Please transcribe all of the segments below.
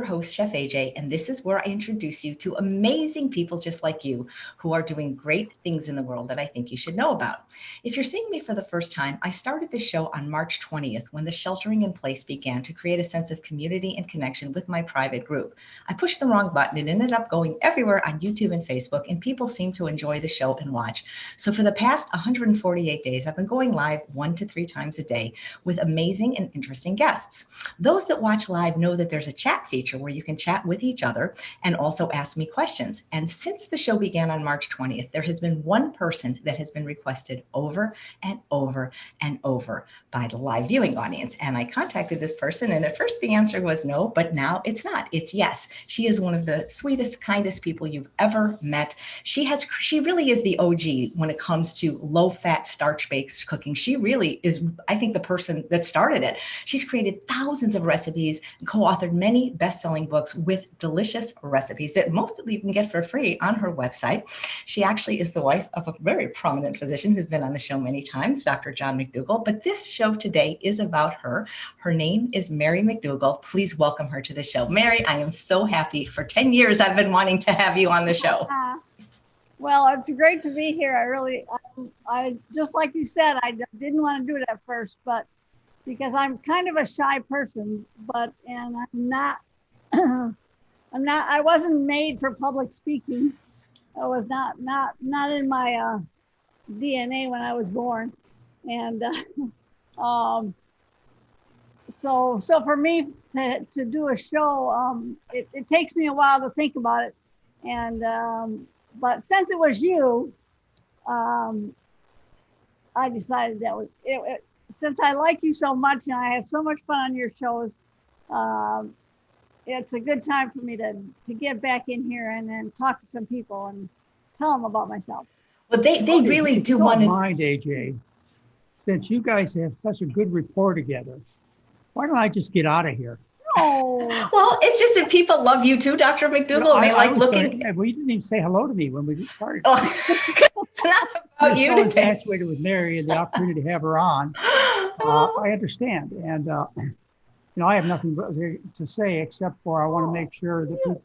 host, Chef AJ, and this is where I introduce you to amazing people just like you who are doing great things in the world that I think you should know about. If you're seeing me for the first time, I started this show on March 20th when the sheltering in place began to create a sense of community and connection with my private group. I pushed the wrong button and ended up going everywhere on YouTube and Facebook, and people seem to enjoy the show and watch. So for the past 148 days, I've been going live 1 to 3 times a day with amazing and interesting guests. Those that watch live know that there's a chat feature where you can chat with each other and also ask me questions. And since the show began on March 20th, there has been one person that has been requested over and over and over by the live viewing audience. And I contacted this person, and at first the answer was no, but now it's not. It's yes. She is one of the sweetest, kindest people you've ever met. She really is the OG when it comes to low-fat, starch-based cooking. She really is, I think, the person that started it. She's created thousands of recipes and co-authored many best-selling books with delicious recipes that most of you can get for free on her website. She actually is the wife of a very prominent physician who's been on the show many times, Dr. John McDougall. But this show today is about her. Her name is Mary McDougall. Please welcome her to the show. Mary, I am so happy. For 10 years, I've been wanting to have you on the show. Well, it's great to be here. I just like you said, I didn't want to do it at first, but because I'm kind of a shy person, and I'm not, I wasn't made for public speaking. I was not in my DNA when I was born. And so for me to do a show, it takes me a while to think about it. And, but since it was you, I decided that since I like you so much and I have so much fun on your shows, it's a good time for me to get back in here and then talk to some people and tell them about myself. Well, they really do want to mind, AJ, since you guys have such a good rapport together, why don't I just get out of here? Oh. Well, it's just that people love you too, Dr. McDougall. And they like looking. Well, you didn't even say hello to me when we started. Oh, it's not about you so today. Infatuated with Mary and the opportunity to have her on. I understand, and I have nothing to say except for I want to make sure that people.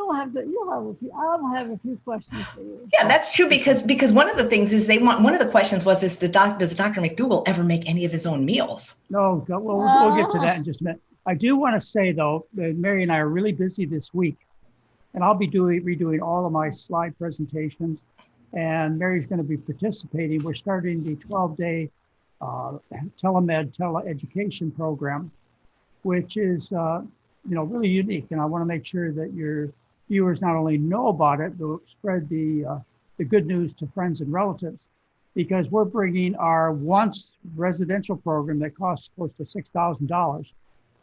I'll have a few questions for you. Yeah, that's true because one of the things is one of the questions was does Dr. McDougall ever make any of his own meals? No, we'll get to that in just a minute. I do want to say though that Mary and I are really busy this week, and I'll be redoing all of my slide presentations, and Mary's going to be participating. We're starting the 12-day Telemed tele-education program, which is really unique, and I want to make sure that your viewers not only know about it, but spread the good news to friends and relatives, because we're bringing our once residential program that costs close to $6,000.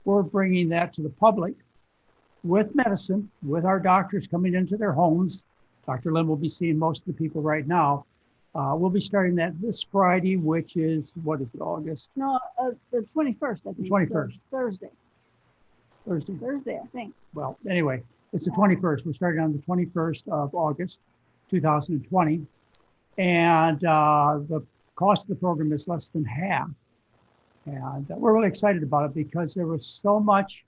We're bringing that to the public with medicine, with our doctors coming into their homes. Dr. Lim will be seeing most of the people right now. We'll be starting that this Friday, which is, what is it, August? No, the 21st, I think. The 21st. Thursday, I think. Well, anyway, it's the 21st. We're starting on the 21st of August, 2020. And the cost of the program is less than half. And we're really excited about it because there was so much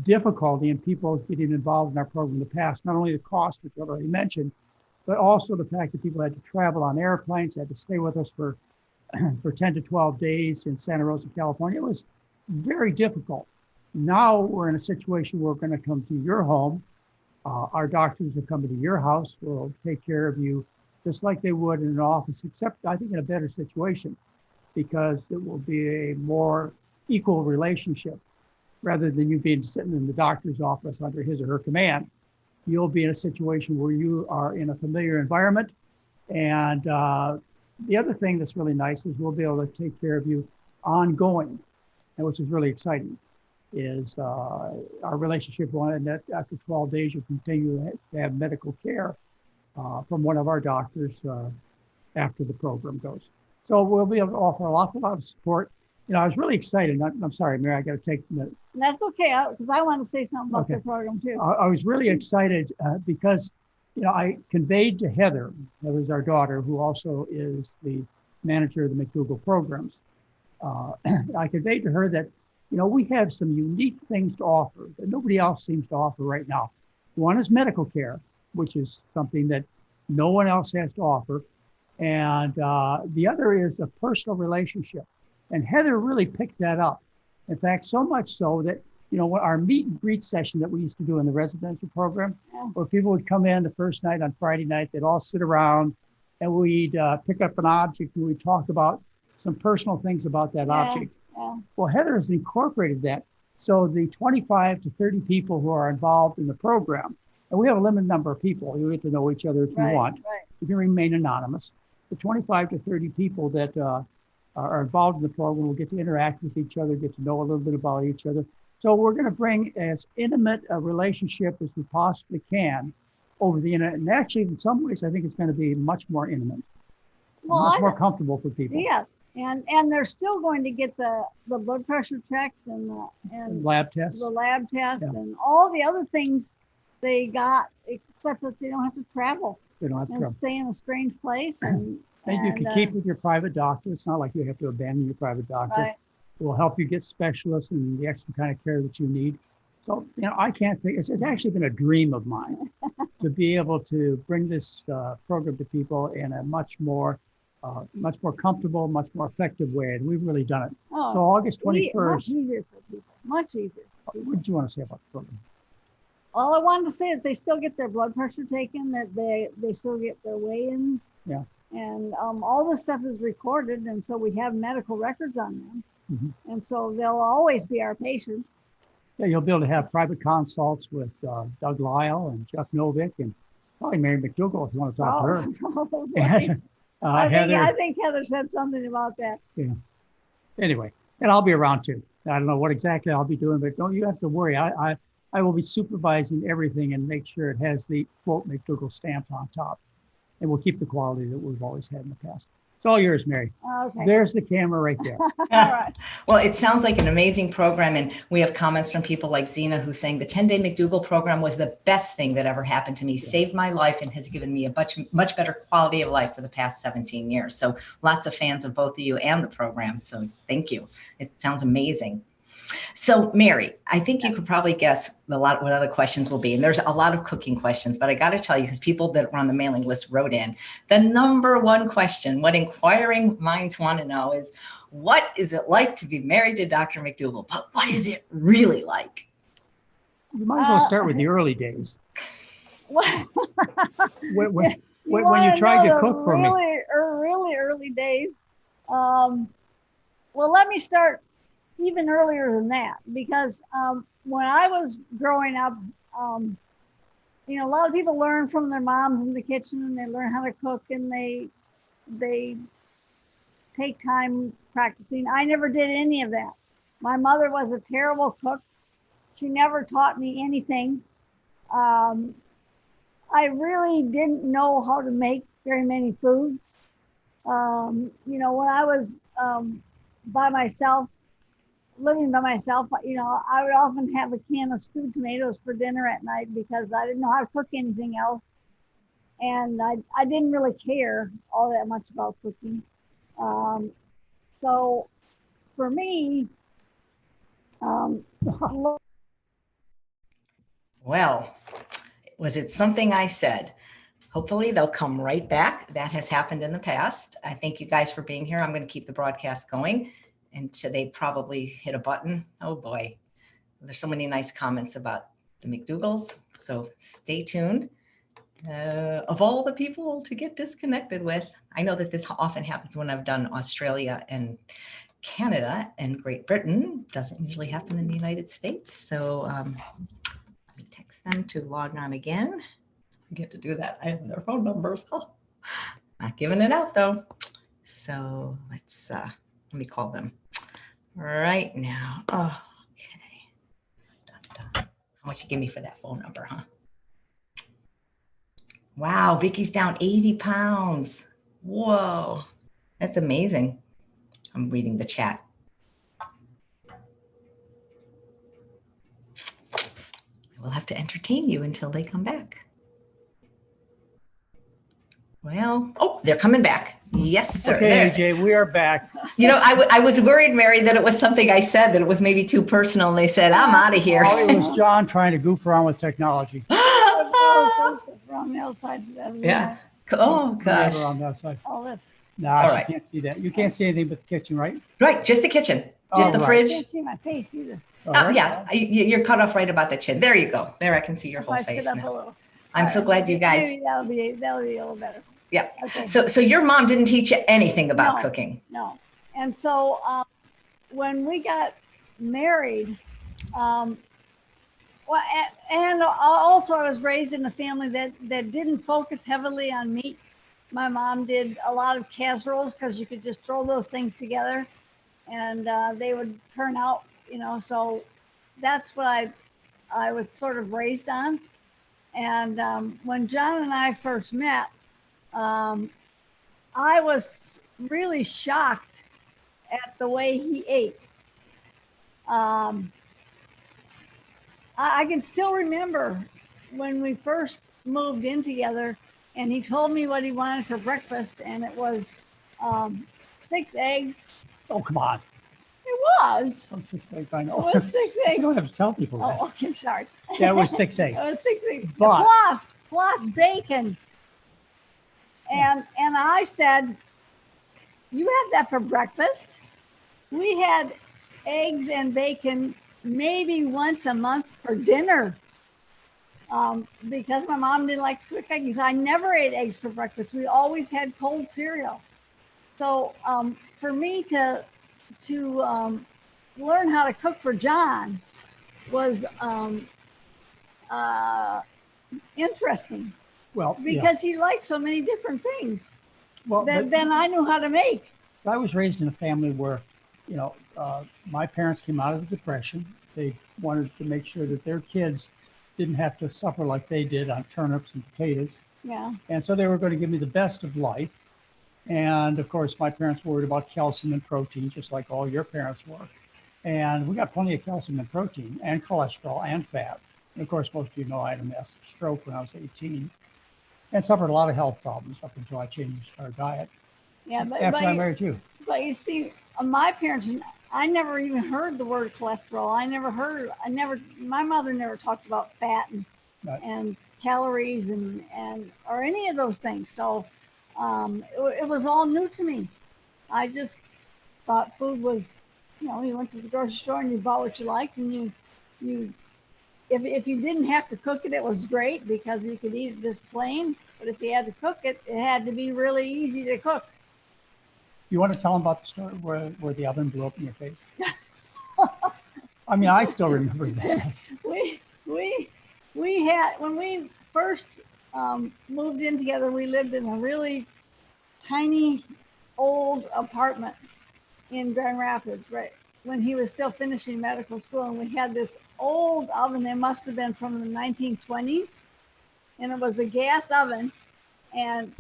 difficulty in people getting involved in our program in the past. Not only the cost, which I already mentioned, but also the fact that people had to travel on airplanes, had to stay with us for 10 to 12 days in Santa Rosa, California. It was very difficult. Now we're in a situation where we're going to come to your home. Our doctors are coming to your house. We'll take care of you just like they would in an office, except I think in a better situation, because it will be a more equal relationship rather than you being sitting in the doctor's office under his or her command. You'll be in a situation where you are in a familiar environment. And the other thing that's really nice is we'll be able to take care of you ongoing, and which is really exciting, is our relationship will end after 12 days. You continue to have medical care from one of our doctors after the program goes. So we'll be able to offer a lot of support. I was really excited. I'm sorry, Mary, I got to take a minute. That's okay, because I want to say something about the program too. I was really excited because, I conveyed to Heather's our daughter, who also is the manager of the McDougall programs. I conveyed to her that, we have some unique things to offer that nobody else seems to offer right now. One is medical care, which is something that no one else has to offer. And the other is a personal relationship. And Heather really picked that up. In fact, so much so that, our meet and greet session that we used to do in the residential program, where people would come in the first night on Friday night, they'd all sit around and we'd pick up an object and we'd talk about some personal things about that object. Yeah. Well, Heather has incorporated that. So the 25 to 30 people who are involved in the program, and we have a limited number of people, you get to know each other if you want. Right. You can remain anonymous. The 25 to 30 people that are involved in the program will get to interact with each other, get to know a little bit about each other. So we're going to bring as intimate a relationship as we possibly can over the internet. And actually, in some ways, I think it's going to be much more intimate, much more comfortable for people. Yes, and they're still going to get the blood pressure checks and lab tests, and all the other things they got, except that they don't have to travel. They don't have to travel. Stay in a strange place. And you can keep with your private doctor. It's not like you have to abandon your private doctor. Right. It will help you get specialists and the extra kind of care that you need. So, I can't think, it's actually been a dream of mine to be able to bring this program to people in a much more comfortable, much more effective way. And we've really done it. So August 21st. Much easier for people, much easier. What did you want to say about the program? All I wanted to say is they still get their blood pressure taken, that they still get their weigh-ins. Yeah. And all this stuff is recorded, and so we have medical records on them. Mm-hmm. And so they'll always be our patients. Yeah, you'll be able to have private consults with Doug Lyle and Jeff Novick and probably Mary McDougall if you want to talk to her. And, Heather. I think Heather said something about that. Yeah. Anyway, and I'll be around too. I don't know what exactly I'll be doing, but don't you have to worry. I will be supervising everything and make sure it has the quote McDougall stamp on top. And we'll keep the quality that we've always had in the past. It's all yours, Mary. Okay. There's the camera right there. All right. Well, it sounds like an amazing program. And we have comments from people like Zena who's saying the 10-day McDougall program was the best thing that ever happened to me, saved my life, and has given me a much better quality of life for the past 17 years. So lots of fans of both of you and the program. So thank you. It sounds amazing. So Mary, I think you could probably guess what other questions will be. And there's a lot of cooking questions, but I got to tell you, because people that were on the mailing list wrote in, the number one question, what inquiring minds want to know is, what is it like to be married to Dr. McDougall? But what is it really like? You might as well start with the early days. when you tried to cook for me. Really early days. Well, let me start even earlier than that, because when I was growing up, a lot of people learn from their moms in the kitchen, and they learn how to cook, and they take time practicing. I never did any of that. My mother was a terrible cook. She never taught me anything. I really didn't know how to make very many foods. When I was by myself, living by myself, I would often have a can of stewed tomatoes for dinner at night because I didn't know how to cook anything else. And I didn't really care all that much about cooking. So for me, well, was it something I said? Hopefully they'll come right back. That has happened in the past. I thank you guys for being here. I'm going to keep the broadcast going. And so they probably hit a button. Oh boy, there's so many nice comments about the McDougalls. So stay tuned. Of all the people to get disconnected with, I know that this often happens when I've done Australia and Canada and Great Britain. Doesn't usually happen in the United States. So let me text them to log on again. I get to do that. I have their phone numbers. Oh, not giving it out though. So let's let me call them right now. Oh, okay. Dun, dun. How much you give me for that phone number, huh? Wow, Vicky's down 80 pounds. Whoa, that's amazing. I'm reading the chat. We'll have to entertain you until they come back. Well, oh, they're coming back. Yes, sir. Okay, There. AJ, we are back. You know, I was worried, Mary, that it was something I said, that it was maybe too personal, and they said, I'm out of here. Oh, it was John trying to goof around with technology. From the outside. Yeah. Oh, gosh. Around that side. Oh, that's. Nah, All she right. can't see that. You can't see anything but the kitchen, right? Right, just the kitchen, just the All right. I fridge. can't see my face either. All right. Yeah, you're cut off right about the chin. There you go. There, I can see your If whole I face sit up a now. little. I'm so glad you guys. Maybe that'll be a little better. Yeah. Okay. So your mom didn't teach you anything about No. cooking. No. And so when we got married, well, and also I was raised in a family that didn't focus heavily on meat. My mom did a lot of casseroles because you could just throw those things together and they would turn out, you know, so that's what I was sort of raised on. And when John and I first met, I was really shocked at the way he ate. I can still remember when we first moved in together and he told me what he wanted for breakfast, and it was 6 eggs. Oh, come on. It was. Oh, 6 eggs, I know. It was 6 You eggs. don't have to tell people that. Oh, okay, sorry. Yeah, it was 6 eggs. It was 6 eggs. But- Plus bacon. And I said, you had that for breakfast? We had eggs and bacon maybe once a month for dinner. Because my mom didn't like to cook eggs. I never ate eggs for breakfast. We always had cold cereal. So for me to learn how to cook for John was interesting Well, because he liked so many different things well, that but then I knew how to make. I was raised in a family where, you know, my parents came out of the Depression. They wanted to make sure that their kids didn't have to suffer like they did on turnips and potatoes. Yeah. And so they were going to give me the best of life. And of course, my parents were worried about calcium and protein, just like all your parents were. And we got plenty of calcium and protein and cholesterol and fat. And of course, most of you know I had a massive stroke when I was 18 and suffered a lot of health problems up until I changed our diet. Yeah. But, After I married you. But you see, my parents, I never even heard the word cholesterol. My mother never talked about fat Right. and calories and or any of those things. So it was all new to me. I just thought food was, you know, you went to the grocery store and you bought what you liked, and if you didn't have to cook it, it was great because you could eat it just plain. But if you had to cook it, it had to be really easy to cook. You want to tell them about the story where the oven blew up in your face? I mean, I still remember that. We had, when we first moved in together, we lived in a really tiny old apartment in Grand Rapids, right when he was still finishing medical school. And we had this old oven that must have been from the 1920s. And it was a gas oven. And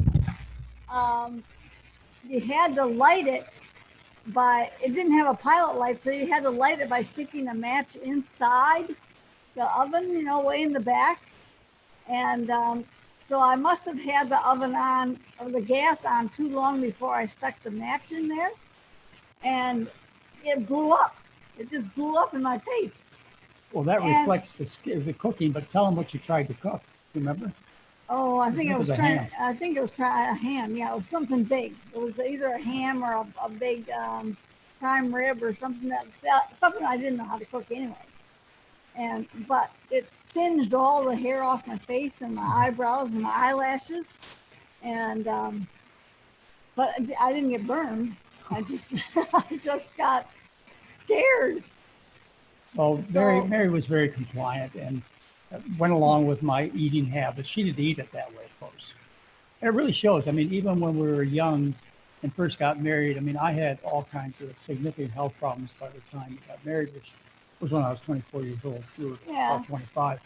you had to light it it didn't have a pilot light, so you had to light it by sticking a match inside the oven, you know, way in the back. And so I must have had the oven on, or the gas on, too long before I stuck the match in there. And it blew up. It just blew up in my face. Well, that reflects the cooking, but tell them what you tried to cook. Remember? Oh, I think it was a trying. ham. I think it was a ham. Yeah, it was something big. It was either a ham or a big prime rib or something something I didn't know how to cook anyway. But it singed all the hair off my face and my eyebrows and my eyelashes, and but I didn't get burned. I just got scared. Well, Mary was very compliant and went along with my eating habits. She didn't eat it that way, of course. And it really shows. I mean, even when we were young and first got married, I mean, I had all kinds of significant health problems by the time we got married, which was when I was 24 years old. We were about 25.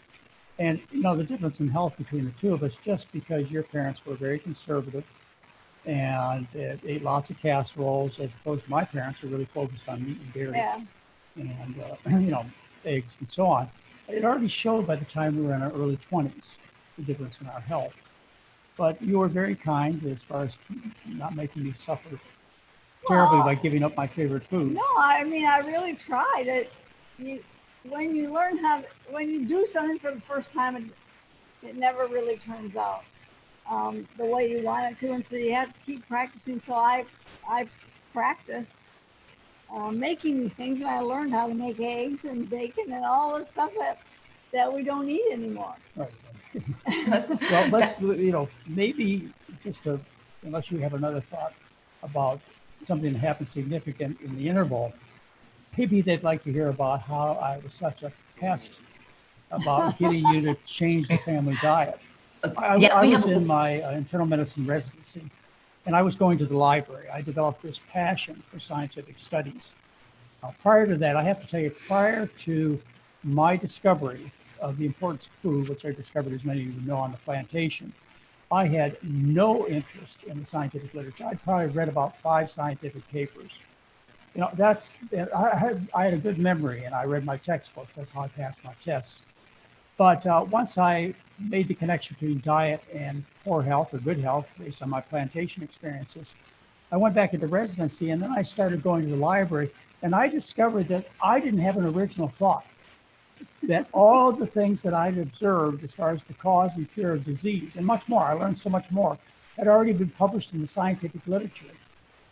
And, you know, the difference in health between the two of us, just because your parents were very conservative and ate lots of casseroles, as opposed to my parents who really focused on meat and dairy and, you know, eggs and so on. It already showed by the time we were in our early 20s, the difference in our health. but you were very kind as far as not making me suffer terribly by giving up my favorite foods. No, I mean, I really tried it. When you learn when you do something for the first time, it never really turns out the way you want it to, and so you have to keep practicing. So I practiced making these things, and I learned how to make eggs and bacon and all the stuff that we don't eat anymore. Right. Well, let's, maybe just to, unless you have another thought about something that happened significant in the interval, maybe they'd like to hear about how I was such a pest about getting you to change the family diet. I was in my internal medicine residency, and I was going to the library. I developed this passion for scientific studies. Prior to that, I have to tell you, prior to my discovery of the importance of food, which I discovered, as many of you know, on the plantation, I had no interest in the scientific literature. I'd probably read about 5 scientific papers. I had a good memory, and I read my textbooks. That's how I passed my tests. But once I made the connection between diet and poor health or good health based on my plantation experiences, I went back into residency, and then I started going to the library, and I discovered that I didn't have an original thought, that all the things that I'd observed as far as the cause and cure of disease, and much more, I learned so much more, had already been published in the scientific literature.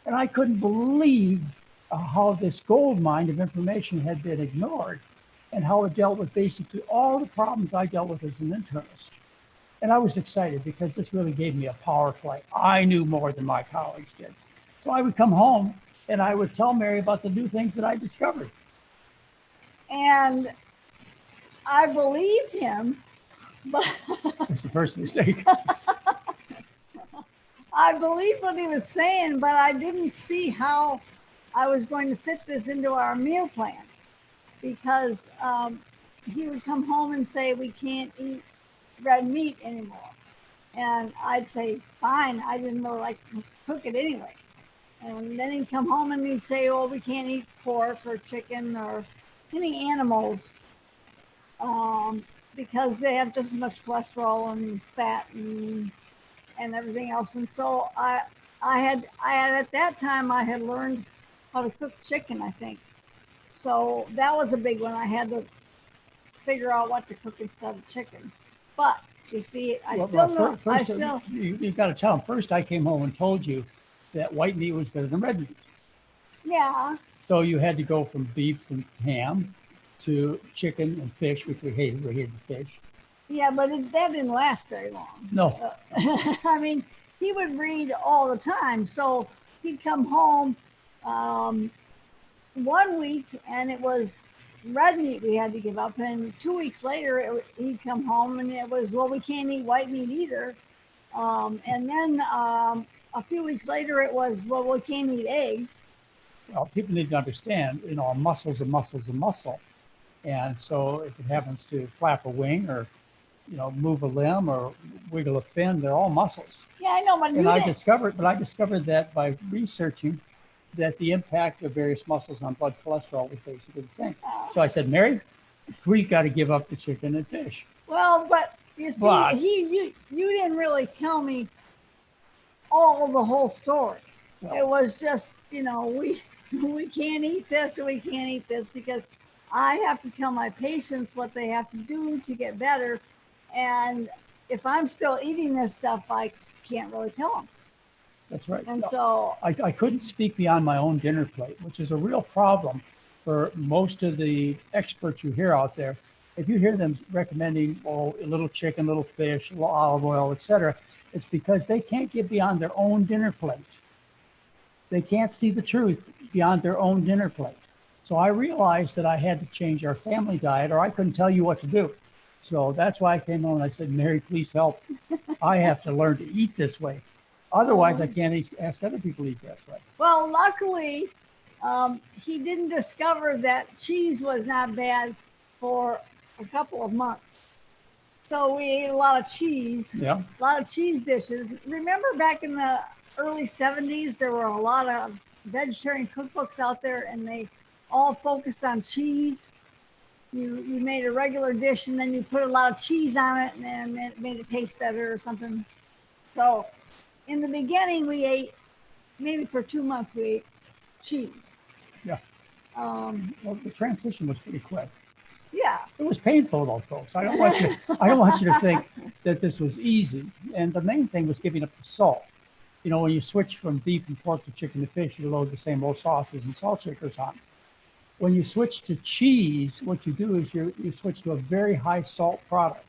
And I couldn't believe how this gold mine of information had been ignored, and how it dealt with basically all the problems I dealt with as an internist. And I was excited because this really gave me a power play. I knew more than my colleagues did. So I would come home and I would tell Mary about the new things that I discovered. And I believed him, but That's the first mistake. I believed what he was saying, but I didn't see how I was going to fit this into our meal plan, because he would come home and say, we can't eat red meat anymore. And I'd say, fine, I didn't really like to cook it anyway. And then he'd come home and he'd say, well, we can't eat pork or chicken or any animals because they have just as much cholesterol and fat and everything else. And so I had at that time, I had learned how to cook chicken, I think. So that was a big one. I had to figure out what to cook instead of chicken. But you see, you got to tell them. First, I came home and told you that white meat was better than red meat. Yeah. So you had to go from beef and ham to chicken and fish, which we hated. We hated fish. Yeah, but that didn't last very long. No. I mean, he would read all the time. So he'd come home 1 week and it was red meat we had to give up. And 2 weeks later, he'd come home and it was, well, we can't eat white meat either. And then a few weeks later, it was, well, we can't eat eggs. Well, people need to understand, a muscle's a muscle's a muscle. And so if it happens to flap a wing or, move a limb or wiggle a fin, they're all muscles. Yeah, I know, but I discovered that by researching that the impact of various muscles on blood cholesterol was basically the same. So I said, Mary, we've got to give up the chicken and fish. Well, but you see, you didn't really tell me the whole story. Well, it was just, we can't eat this or we can't eat this, because I have to tell my patients what they have to do to get better. And if I'm still eating this stuff, I can't really tell them. That's right. And so I couldn't speak beyond my own dinner plate, which is a real problem for most of the experts you hear out there. If you hear them recommending, a little chicken, little fish, little olive oil, etc., it's because they can't get beyond their own dinner plate. They can't see the truth beyond their own dinner plate. So I realized that I had to change our family diet, or I couldn't tell you what to do. So that's why I came home and I said, Mary, please help. I have to learn to eat this way. Otherwise, I can't ask other people to eat this way. Well, luckily, he didn't discover that cheese was not bad for a couple of months. So we ate a lot of cheese, a lot of cheese dishes. Remember back in the early 70s, there were a lot of vegetarian cookbooks out there, and they all focused on cheese. You made a regular dish and then you put a lot of cheese on it, and then it made it taste better or something. So in the beginning, we ate, maybe for 2 months, we ate cheese. Yeah. Well, the transition was pretty quick. Yeah. It was painful though, folks. I don't want you to think that this was easy. And the main thing was giving up the salt. You know, when you switch from beef and pork to chicken to fish, you load the same old sauces and salt shakers on. When you switch to cheese, what you do is you switch to a very high salt product.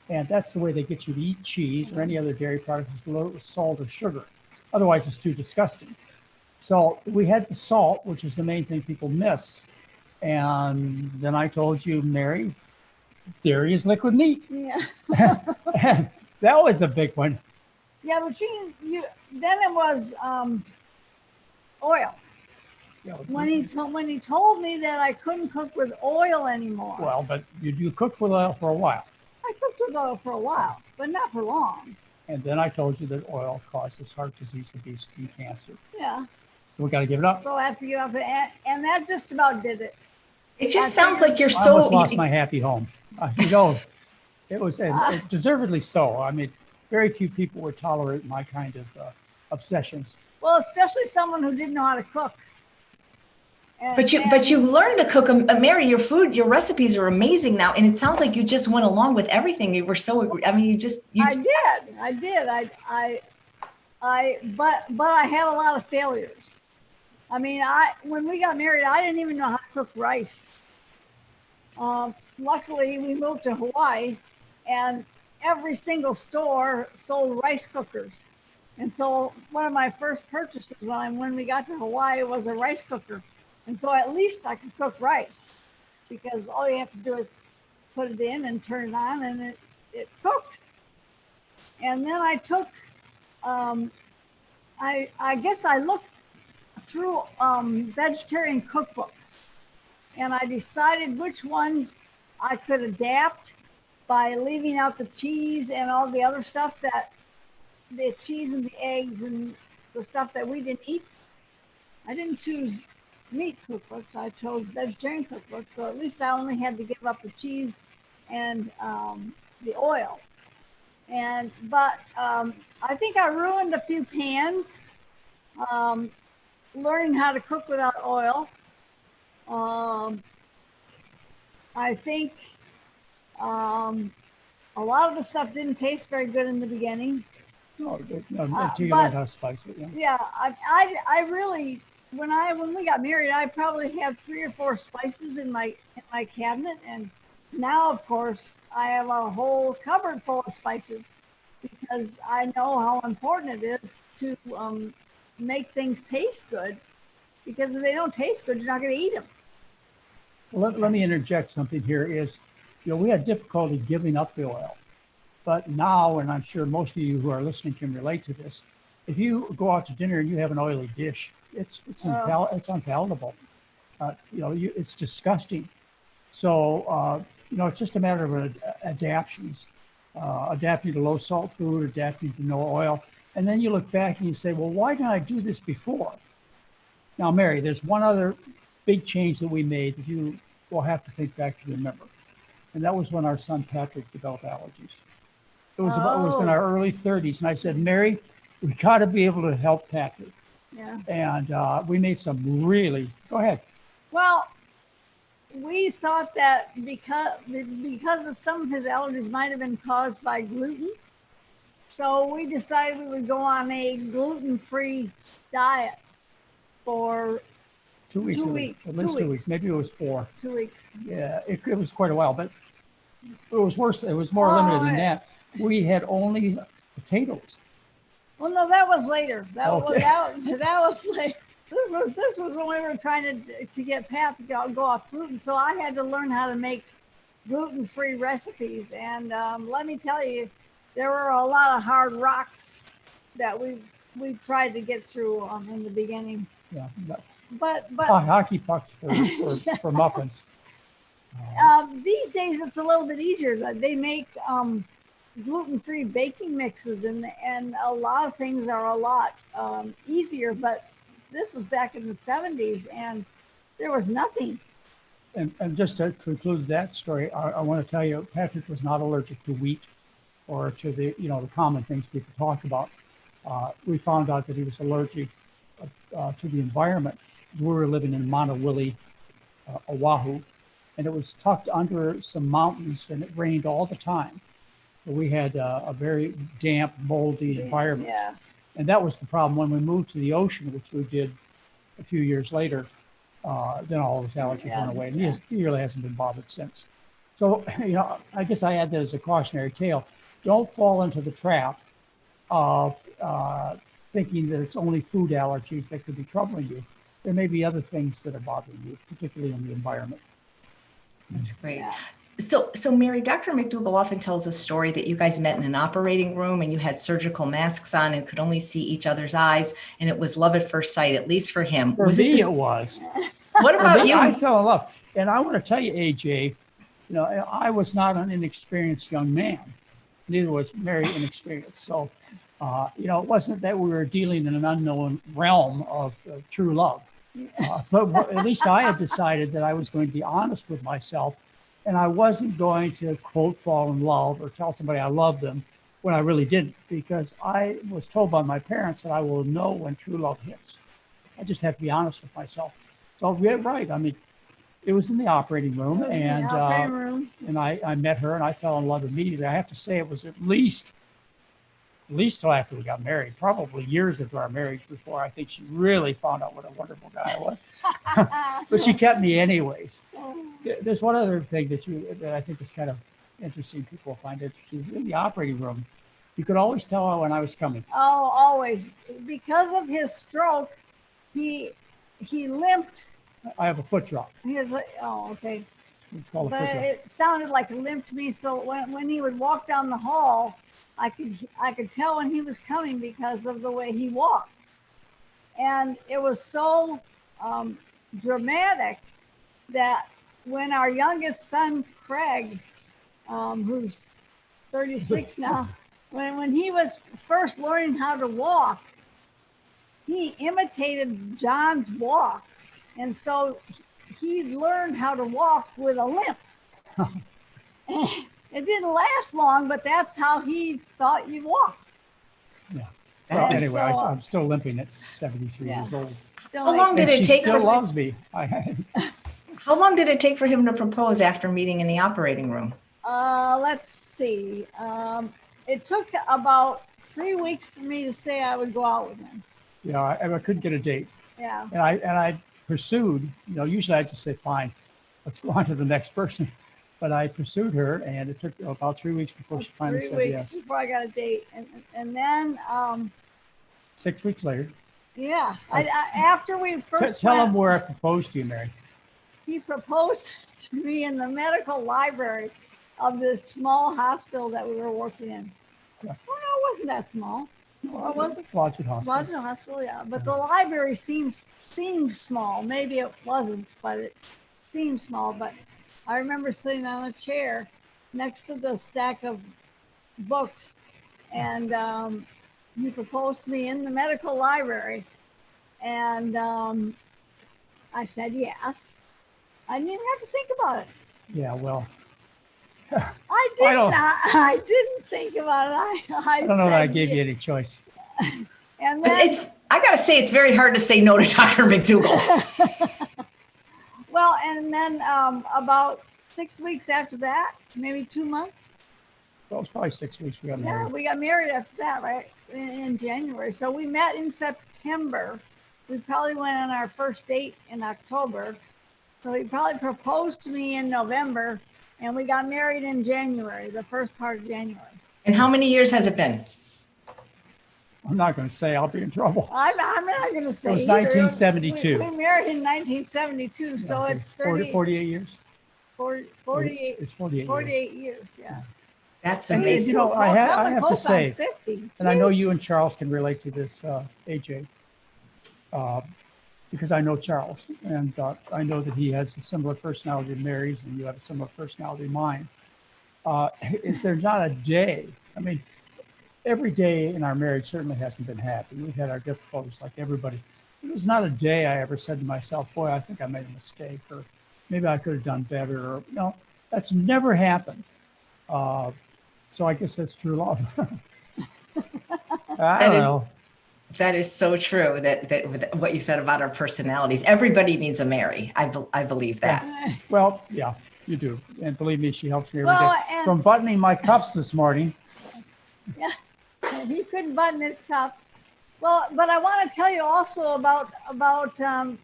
And that's the way they get you to eat cheese or any other dairy product, is loaded with salt or sugar. Otherwise, it's too disgusting. So we had the salt, which is the main thing people miss. And then I told you, Mary, dairy is liquid meat. Yeah. And that was the big one. Yeah, but then it was oil. Yeah, When he told me that I couldn't cook with oil anymore. well, but you cooked with oil for a while. I cooked with oil for a while, but not for long. And then I told you that oil causes heart disease, obesity, and cancer. Yeah. We got to give it up. So I have to give up it, and that just about did it. It just sounds like you're I so. almost lost my happy home. You know, it was and deservedly so. I mean, very few people would tolerate my kind of obsessions. Well, especially someone who didn't know how to cook. But you learned to cook. Mary, your recipes are amazing now, and it sounds like you just went along with everything. You were so. I mean, I did. But I had a lot of failures. I mean, when we got married, I didn't even know how to cook rice. Luckily, we moved to Hawaii, and every single store sold rice cookers. And so one of my first purchases when we got to Hawaii was a rice cooker. And so at least I could cook rice, because all you have to do is put it in and turn it on, and it cooks. And then I took, I guess I looked through vegetarian cookbooks, and I decided which ones I could adapt by leaving out the cheese and all the other stuff, that the cheese and the eggs and the stuff that we didn't eat. I didn't choose meat cookbooks, I chose vegetarian cookbooks, so at least I only had to give up the cheese and the oil. But I think I ruined a few pans learning how to cook without oil. I think a lot of the stuff didn't taste very good in the beginning. No, until you learned how to spice it. Yeah, I really, when we got married, I probably had 3 or 4 spices in my cabinet, and now, of course, I have a whole cupboard full of spices, because I know how important it is to make things taste good, because if they don't taste good, you're not going to eat them. Well, let me interject something here. Is, we had difficulty giving up the oil, but now, and I'm sure most of you who are listening can relate to this, if you go out to dinner and you have an oily dish, it's unpalatable. It's disgusting. So it's just a matter of adaptations, adapting to low salt food, adapting to no oil, and then you look back and you say, well, why didn't I do this before? Now, Mary, there's one other big change that we made that you will have to think back to remember, and that was when our son Patrick developed allergies. It was in our early 30s, and I said, Mary, we got to be able to help Patrick. Yeah. And we made some really. Go ahead. Well, we thought that because of some of his allergies might have been caused by gluten, so we decided we would go on a gluten-free diet for 2 weeks. 2 weeks. At least 2 weeks. Maybe it was 4. 2 weeks. Yeah, it was quite a while, but it was worse. It was more limited than that. We had only potatoes. Well, no, that was later. That was later. This was when we were trying to get Pat to go off gluten. So I had to learn how to make gluten-free recipes. And let me tell you, there were a lot of hard rocks that we tried to get through in the beginning. Yeah. But Hockey pucks for muffins. These days it's a little bit easier. They make gluten-free baking mixes, and a lot of things are a lot easier. But this was back in the 70s, and there was nothing. And just to conclude that story, I want to tell you, Patrick was not allergic to wheat. or to the, the common things people talk about. We found out that he was allergic to the environment. We were living in Monowilly, Oahu, and it was tucked under some mountains, and it rained all the time. So we had a very damp, moldy environment. Yeah. And that was the problem. When we moved to the ocean, which we did a few years later, then all those allergies went away. And he really hasn't been bothered since. So, I guess I add that as a cautionary tale. Don't fall into the trap of thinking that it's only food allergies that could be troubling you. There may be other things that are bothering you, particularly in the environment. That's great. Yeah. So Mary, Dr. McDougall often tells a story that you guys met in an operating room and you had surgical masks on and could only see each other's eyes, and it was love at first sight, at least for him. For me, it was. What about you? I fell in love. And I want to tell you, AJ, I was not an inexperienced young man. Neither was Mary inexperienced. So, it wasn't that we were dealing in an unknown realm of true love. But at least I had decided that I was going to be honest with myself, and I wasn't going to, quote, fall in love or tell somebody I loved them when I really didn't, because I was told by my parents that I will know when true love hits. I just have to be honest with myself. So, yeah, right. I mean, it was in the operating room, and I met her, and I fell in love immediately. I have to say it was at least till after we got married, probably years into our marriage before I think she really found out what a wonderful guy I was. But she kept me anyways. There's one other thing that I think is kind of interesting. People find interesting. In the operating room, you could always tell when I was coming. Oh, always. Because of his stroke, he limped. I have a foot drop. Okay. It's called a But foot drop. it sounded like a limp to me. So when he would walk down the hall, I could tell when he was coming because of the way he walked. And it was so dramatic that when our youngest son, Craig, who's 36 now, when he was first learning how to walk, he imitated John's walk. And so he learned how to walk with a limp. It didn't last long, but that's how he thought you walked. Yeah. Well, anyway, I'm still limping at 73 years old. How long did it take? She still loves me. How long did it take for him to propose after meeting in the operating room? Let's see. It took about 3 weeks for me to say I would go out with him. Yeah, I couldn't get a date. Yeah. And I pursued. Usually I just say, fine, let's go on to the next person. But I pursued her, and it took about 3 weeks before she finally said yes. 3 weeks before I got a date, and then 6 weeks later. Yeah, after we first tell him where I proposed to you, Mary. He proposed to me in the medical library of this small hospital that we were working in. Yeah. Well, no, it wasn't that small. Or was it? Blodgett Hospital. Blodgett Hospital, yeah. But the library seemed small. Maybe it wasn't, but it seemed small. But I remember sitting on a chair next to the stack of books, and he proposed to me in the medical library, and I said yes. I didn't even have to think about it. Yeah, well, I didn't think about it. I don't know that I gave you any choice. And then, I gotta say, it's very hard to say no to Dr. McDougall. well, and then about 6 weeks after that, maybe 2 months. Well, it was probably 6 weeks we got married. Yeah, we got married after that, right? In January. So we met in September. We probably went on our first date in October. So he probably proposed to me in November, and we got married in January, the first part of January. And how many years has it been? I'm not going to say. I'll be in trouble. I'm not going to say. It was either. 1972. We married in 1972, so it's 48 years. 48. It's 48. 48 years. Yeah. That's And, amazing. I have to say, 50. and I know you and Charles can relate to this, AJ, because I know Charles, and I know that he has a similar personality to Mary's, and you have a similar personality to mine. Is there not a day? I mean, every day in our marriage certainly hasn't been happy. We've had our difficulties like everybody. There's not a day I ever said to myself, boy, I think I made a mistake, or maybe I could have done better, or that's never happened. So I guess that's true love. I don't know. That is so true. That with what you said about our personalities, everybody needs a Mary. I believe that. Well, yeah, you do. And believe me, she helps me every Well, day. and- From buttoning my cuffs this morning. Yeah, he couldn't button his cuff. Well, but I want to tell you also about the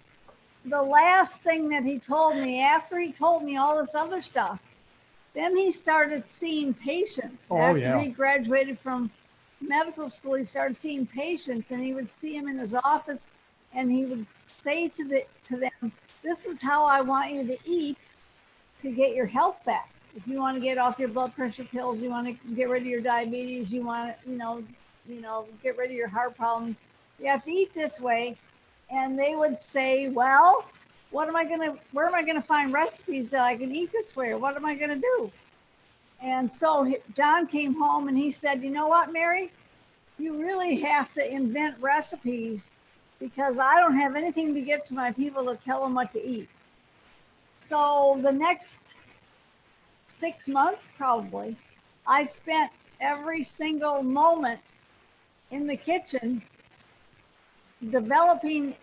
last thing that he told me after he told me all this other stuff. Then he started seeing patients. Oh, After yeah. he graduated from medical school, he started seeing patients, and he would see them in his office, and he would say to them, "This is how I want you to eat to get your health back. If you want to get off your blood pressure pills, you want to get rid of your diabetes, you want to, get rid of your heart problems, you have to eat this way." And they would say, "Well, where am I going to find recipes that I can eat this way? Or what am I going to do?" And so John came home and he said, "You know what, Mary? You really have to invent recipes because I don't have anything to give to my people to tell them what to eat." So the next 6 months, probably, I spent every single moment in the kitchen developing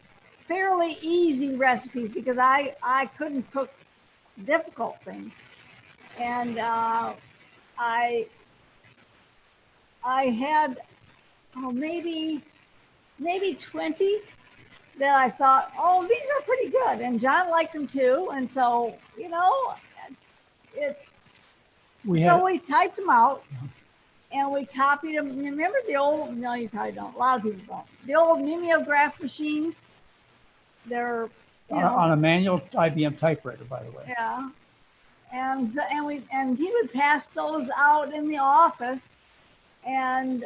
fairly easy recipes because I couldn't cook difficult things. And I had maybe 20 that I thought, oh, these are pretty good. And John liked them too. And so, we typed them out and we copied them. Remember the old, no, you probably don't. A lot of people don't. The old mimeograph machines. They're on a manual IBM typewriter, by the way. Yeah. And he would pass those out in the office, and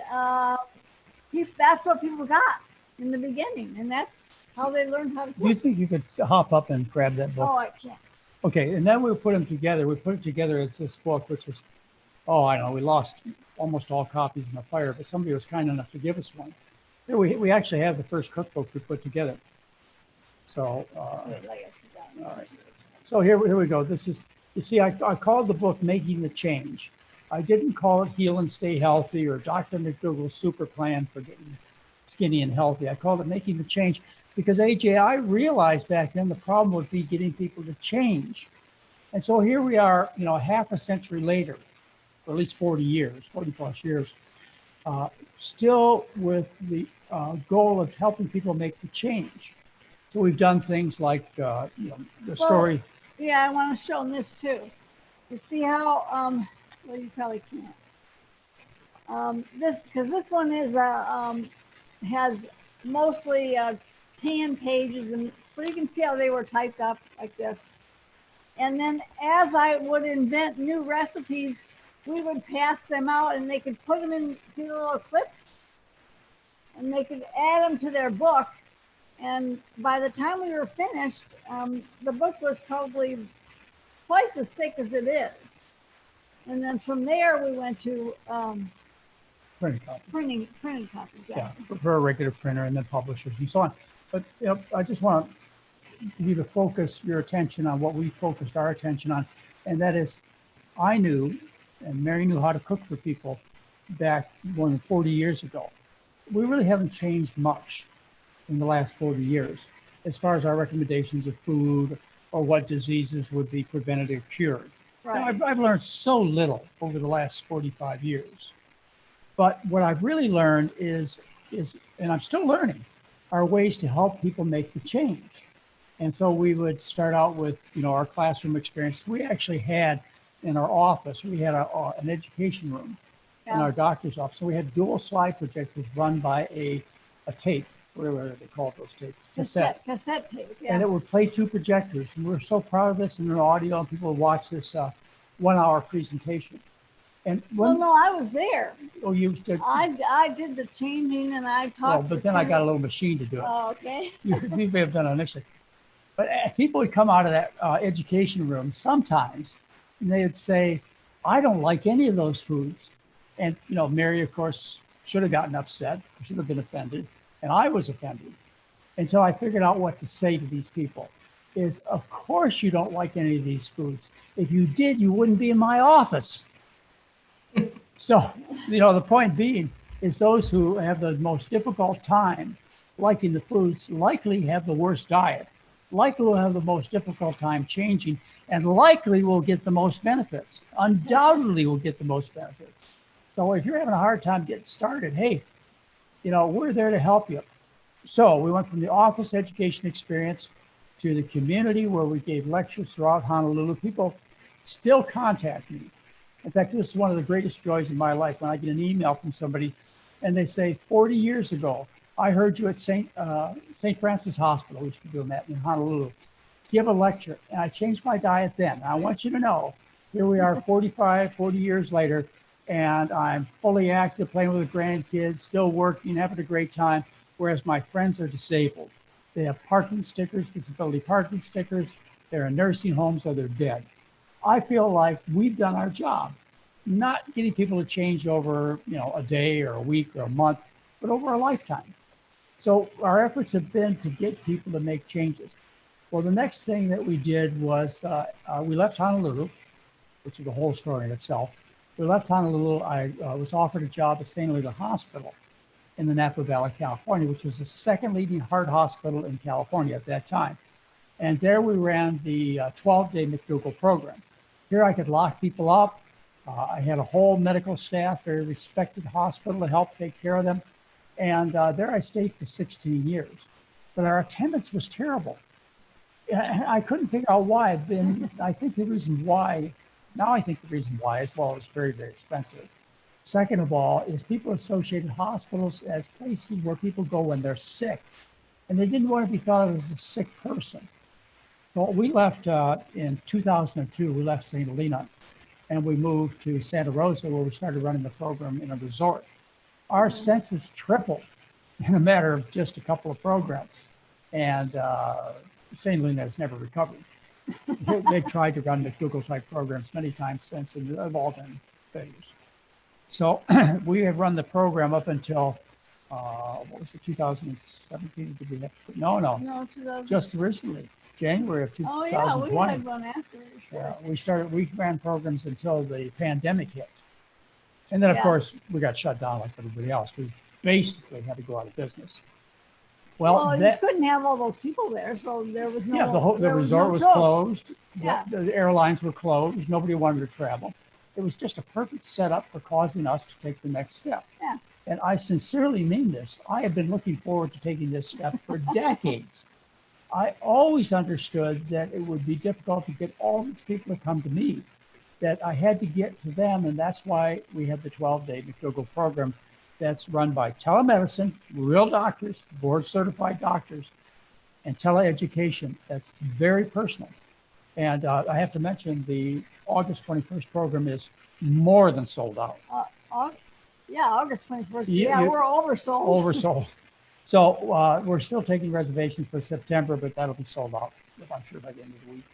that's what people got in the beginning, and that's how they learned how to cook. Do you think you could hop up and grab that book? Oh, I can't. Okay, and then we put them together. We put it together as this book, which is, I know, we lost almost all copies in the fire, but somebody was kind enough to give us one. Here we actually have the first cookbook we put together. So, all right. So here we go. This is, you see, I called the book Making the Change. I didn't call it Heal and Stay Healthy or Dr. McDougall's Super Plan for Getting Skinny and Healthy. I called it Making the Change because, AJ, I realized back then the problem would be getting people to change. And so here we are, half a century later, or at least 40 plus years, still with the goal of helping people make the change. So we've done things like, the story. Yeah, I want to show them this too. You see how, well, you probably can't. Because this one is has mostly 10 pages, and so you can see how they were typed up like this. And then as I would invent new recipes, we would pass them out, and they could put them in little clips, and they could add them to their book. And by the time we were finished, the book was probably twice as thick as it is. And then from there, we went to printing copies. Yeah, for a regular printer and then publishers and so on. But I just want you to focus your attention on what we focused our attention on. And that is, I knew, and Mary knew how to cook for people back more than 40 years ago. We really haven't changed much in the last 40 years as far as our recommendations of food or what diseases would be prevented or cured. Right. Now, I've learned so little over the last 45 years. But what I've really learned is, and I'm still learning, are ways to help people make the change. And so we would start out with, our classroom experience. We actually had in our office, we had an education room in our doctor's office. So we had dual slide projectors run by a tape. Whatever they called those tapes, cassette tape, yeah. And it would play two projectors. And we're so proud of this, and in audio, and people would watch this 1 hour presentation. And no, I was there. Oh, you did? I did the changing, and I talked. Well, but then I got a little machine to do it. Oh, okay. We may have done it initially. But people would come out of that education room sometimes, and they would say, "I don't like any of those foods." And, Mary, of course, should have gotten upset, should have been offended. And I was offended until I figured out what to say to these people is, of course you don't like any of these foods. If you did, you wouldn't be in my office. So, the point being is those who have the most difficult time liking the foods likely have the worst diet, likely will have the most difficult time changing, and likely will get the most benefits. Undoubtedly will get the most benefits. So if you're having a hard time getting started, hey, we're there to help you. So we went from the office education experience to the community where we gave lectures throughout Honolulu. People still contact me. In fact, this is one of the greatest joys in my life when I get an email from somebody and they say, 40 years ago, I heard you at St. Francis Hospital, we used to do that in Honolulu, give a lecture, and I changed my diet then. I want you to know, here we are 40 years later, and I'm fully active, playing with the grandkids, still working, having a great time, whereas my friends are disabled. They have parking stickers, disability parking stickers, they're in nursing homes, or they're dead. I feel like we've done our job, not getting people to change over, a day or a week or a month, but over a lifetime. So our efforts have been to get people to make changes. Well, the next thing that we did was we left Honolulu, which is a whole story in itself. We left Honolulu. I was offered a job at St. Lucia Hospital in the Napa Valley, California, which was the second leading heart hospital in California at that time. And there we ran the 12-day McDougall program. Here I could lock people up. I had a whole medical staff, very respected hospital to help take care of them. And there I stayed for 16 years. But our attendance was terrible. I couldn't figure out why. Then I think the reason why is, well, it was very, very expensive. Second of all, is people associated hospitals as places where people go when they're sick. And they didn't want to be thought of as a sick person. So we left in 2002, we left St. Helena, and we moved to Santa Rosa, where we started running the program in a resort. Our census tripled in a matter of just a couple of programs. And St. Helena has never recovered. They've tried to run McDougall type programs many times since, and they've all been failures. So we have run the program up until, 2017? Did we have, no, just recently, January of 2020. Oh, yeah, we had one after. Sure. We ran programs until the pandemic hit. And then, of course, we got shut down like everybody else. We basically had to go out of business. Well, you couldn't have all those people there, so there was no. Yeah, the resort was closed. Yeah. The airlines were closed. Nobody wanted to travel. It was just a perfect setup for causing us to take the next step. Yeah. And I sincerely mean this. I have been looking forward to taking this step for decades. I always understood that it would be difficult to get all these people to come to me, that I had to get to them, and that's why we have the 12-day McDougall program that's run by telemedicine, real doctors, board-certified doctors, and teleeducation. That's very personal. And I have to mention the August 21st program is more than sold out. August 21st. We're oversold. Oversold. So we're still taking reservations for September, but that'll be sold out, I'm sure, by the end of the week.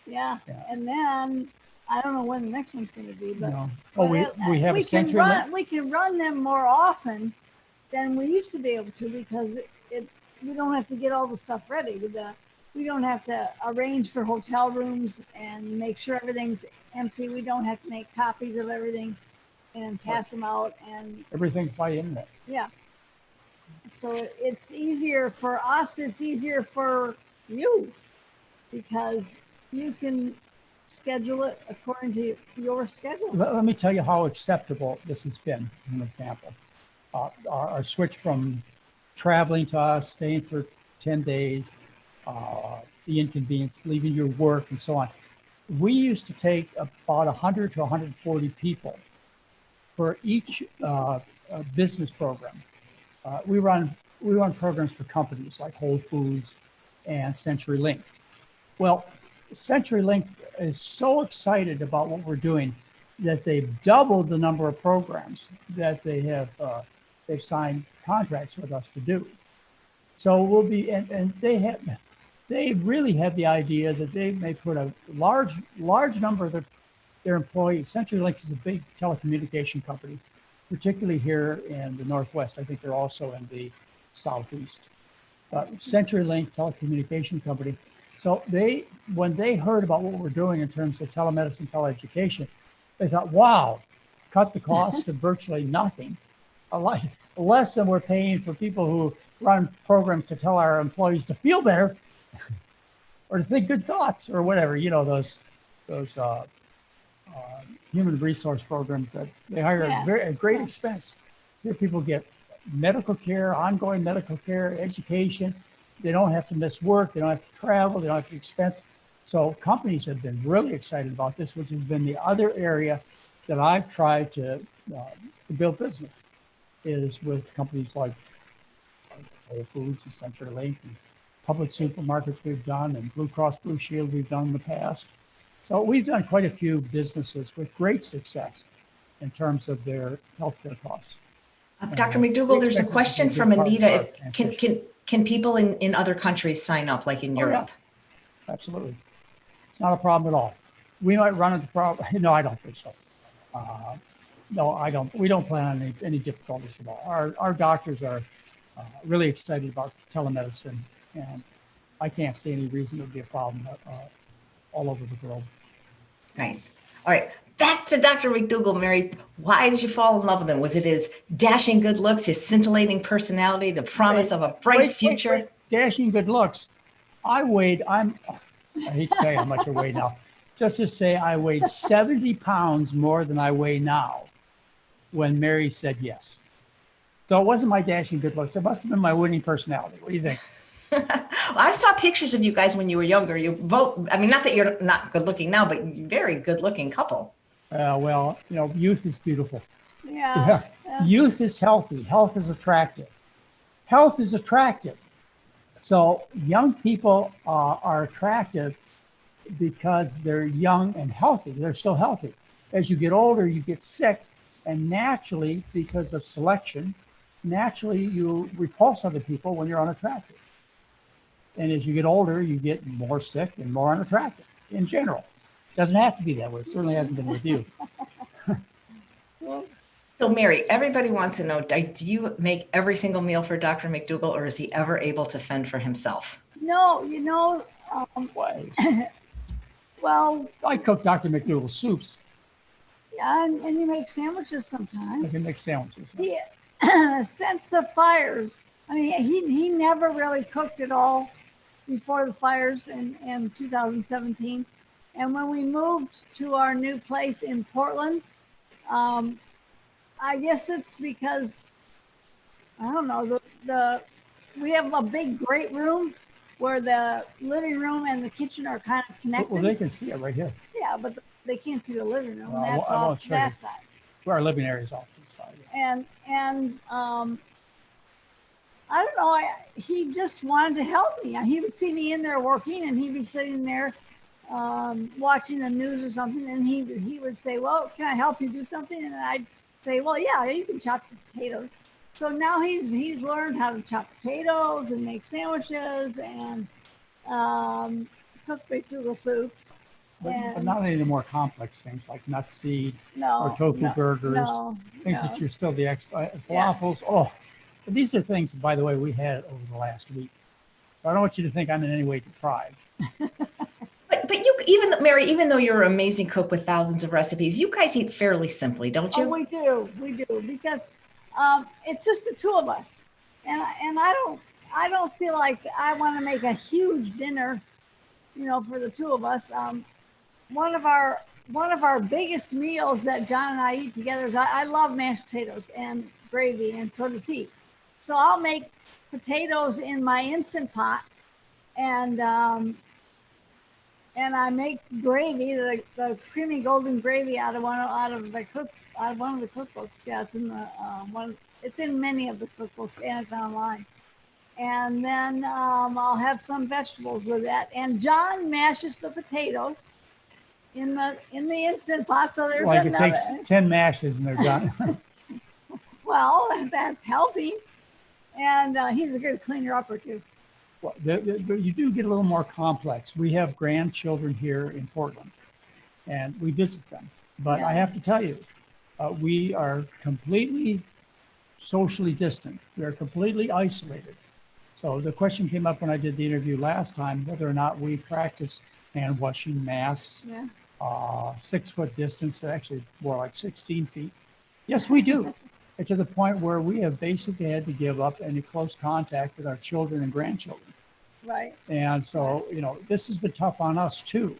Yeah. And then I don't know when the next one's going to be, but we have a Century Link. We can run them more often than we used to be able to, because we don't have to get all the stuff ready. We don't have to arrange for hotel rooms and make sure everything's empty. We don't have to make copies of everything and pass them out, and everything's by internet. Yeah. So it's easier for us. It's easier for you, because you can schedule it according to your schedule. Let me tell you how acceptable this has been. An example, our switch from traveling to us, staying for 10 days, the inconvenience, leaving your work, and so on. We used to take about 100 to 140 people for each business program. We run programs for companies like Whole Foods and Century Link. Well, Century Link is so excited about what we're doing that they've doubled the number of programs that they've signed contracts with us to do. So we'll be, and they really have the idea that they may put a large number of their employees. Century Link is a big telecommunication company, particularly here in the Northwest. I think they're also in the Southeast. Century Link telecommunication company. So when they heard about what we're doing in terms of telemedicine, teleeducation, they thought, wow, cut the cost to virtually nothing, a lot less than we're paying for people who run programs to tell our employees to feel better or to think good thoughts or whatever. You know, those human resource programs that they hire at great expense. Here people get medical care, ongoing medical care, education. They don't have to miss work. They don't have to travel. They don't have to expense. So companies have been really excited about this, which has been the other area that I've tried to build business, is with companies like Whole Foods and CenturyLink and public supermarkets we've done, and Blue Cross Blue Shield we've done in the past. So we've done quite a few businesses with great success in terms of their healthcare costs. Dr. McDougall, there's a question from Anita. Can people in other countries sign up, like in Europe? Yeah. Absolutely. It's not a problem at all. We might run into problem. No, I don't think so. No, I don't. We don't plan on any difficulties at all. Our doctors are really excited about telemedicine, and I can't see any reason it would be a problem all over the globe. Nice. All right. Back to Dr. McDougall. Mary, why did you fall in love with him? Was it his dashing good looks, his scintillating personality, the promise of a bright future? Dashing good looks. I hate to tell you how much I weigh now. Just to say I weighed 70 pounds more than I weigh now when Mary said yes. So it wasn't my dashing good looks. It must have been my winning personality. What do you think? Well, I saw pictures of you guys when you were younger. You both, I mean, not that you're not good looking now, but very good looking couple. Well, you know, youth is beautiful. Yeah. Youth is healthy. Health is attractive. Health is attractive. So young people are attractive because they're young and healthy. They're still healthy. As you get older, you get sick. And naturally, because of selection, naturally you repulse other people when you're unattractive. And as you get older, you get more sick and more unattractive in general. Doesn't have to be that way. It certainly hasn't been with you. So Mary, everybody wants to know, do you make every single meal for Dr. McDougall, or is he ever able to fend for himself? No, you know, well, I cook Dr. McDougall soups. yeah, and you make sandwiches sometimes. I can make sandwiches. He since the fires, I mean, he never really cooked at all before the fires in 2017. And when we moved to our new place in Portland, I guess it's because, I don't know, we have a big great room where the living room and the kitchen are kind of connected. Well, they can see it right here. Yeah, but they can't see the living room. Well, That's off that side. Our living area is off to the side. Yeah. And I don't know, he just wanted to help me. He would see me in there working, and he'd be sitting there watching the news or something, and he would say, well, can I help you do something? And I'd say, well, yeah, you can chop potatoes. So now he's learned how to chop potatoes and make sandwiches and cook McDougall soups. But not any of the more complex things like nut seed or tofu burgers, things that you're still the expert. Falafels. Yeah. Oh, but these are things, by the way, we had over the last week. So I don't want you to think I'm in any way deprived. But you, Mary, even though you're an amazing cook with thousands of recipes, you guys eat fairly simply, don't you? Oh, we do, because it's just the two of us, and I don't feel like I want to make a huge dinner, you know, for the two of us. One of our biggest meals that John and I eat together is I love mashed potatoes and gravy, and so does he. So I'll make potatoes in my Instant Pot, and I make gravy, the creamy golden gravy out of one of the cookbooks. Yeah, it's in the it's in many of the cookbooks, and it's online. And then I'll have some vegetables with that. And John mashes the potatoes in the Instant Pot. So there's like another. It takes 10 mashes and they're done. Well, that's helping. And he's a good cleaner upper too. Well, you do get a little more complex. We have grandchildren here in Portland, and we visit them. But I have to tell you, we are completely socially distant. We are completely isolated. So the question came up when I did the interview last time, whether or not we practice hand washing, masks, 6 foot distance, actually more like 16 feet. Yes, we do. And to the point where we have basically had to give up any close contact with our children and grandchildren. Right. And so, this has been tough on us too.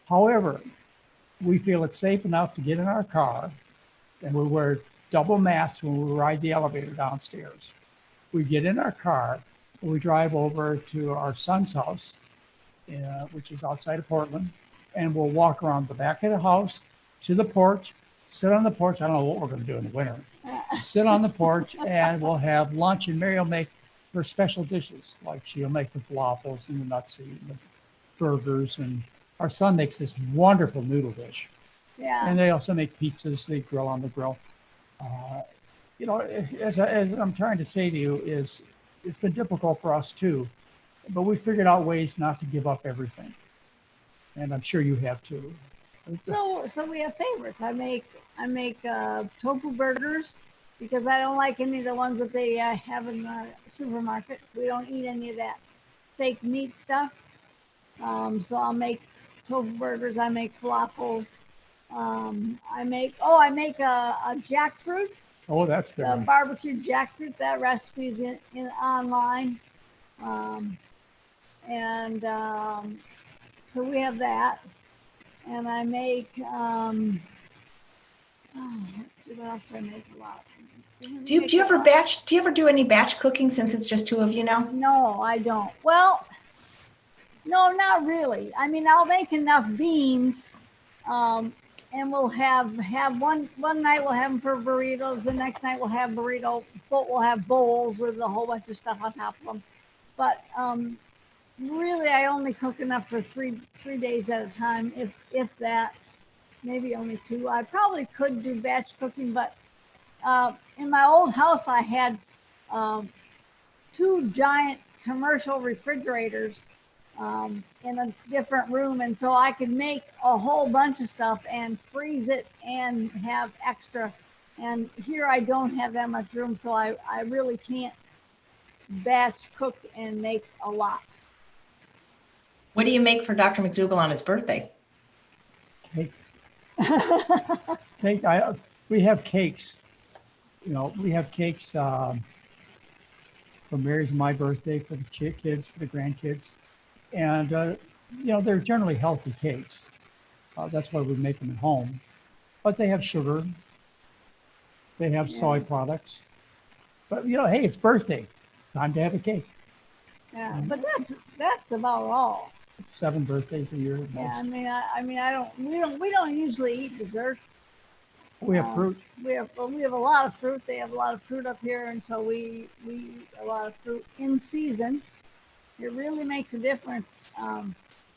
However, we feel it's safe enough to get in our car, and we wear double masks when we ride the elevator downstairs. We get in our car and we drive over to our son's house, which is outside of Portland, and we'll walk around the back of the house to the porch, sit on the porch. I don't know what we're going to do in the winter. Sit on the porch and we'll have lunch, and Mary will make her special dishes. Like she'll make the falafels and the nutseed and the burgers, and our son makes this wonderful noodle dish. Yeah. And they also make pizzas. They grill on the grill. As I'm trying to say to you, is it's been difficult for us too, but we figured out ways not to give up everything, and I'm sure you have too. So we have favorites. I make tofu burgers because I don't like any of the ones that they have in the supermarket. We don't eat any of that fake meat stuff. So I'll make tofu burgers. I make falafels. I make a jackfruit. Oh, that's good. Barbecue jackfruit. That recipe's in online. So we have that. And I make, let's see, what else do I make a lot? Do you ever do any batch cooking since it's just two of you now? No, I don't. Well, no, not really. I mean, I'll make enough beans, and we'll have one night we'll have them for burritos. The next night we'll have we'll have bowls with a whole bunch of stuff on top of them. But really, I only cook enough for three days at a time, if that, maybe only 2. I probably could do batch cooking, but in my old house, I had 2 giant commercial refrigerators in a different room, and so I could make a whole bunch of stuff and freeze it and have extra. And here I don't have that much room, so I really can't batch cook and make a lot. What do you make for Dr. McDougall on his birthday? Cake. We have cakes. We have cakes for Mary's and my birthday, for the kids, for the grandkids. And, they're generally healthy cakes. That's why we make them at home. But they have sugar. They have soy products. But, hey, it's birthday. Time to have a cake. Yeah, but that's about all. 7 birthdays a year. At most. Yeah, we don't usually eat dessert. We have fruit. We have a lot of fruit. They have a lot of fruit up here, and so we eat a lot of fruit in season. It really makes a difference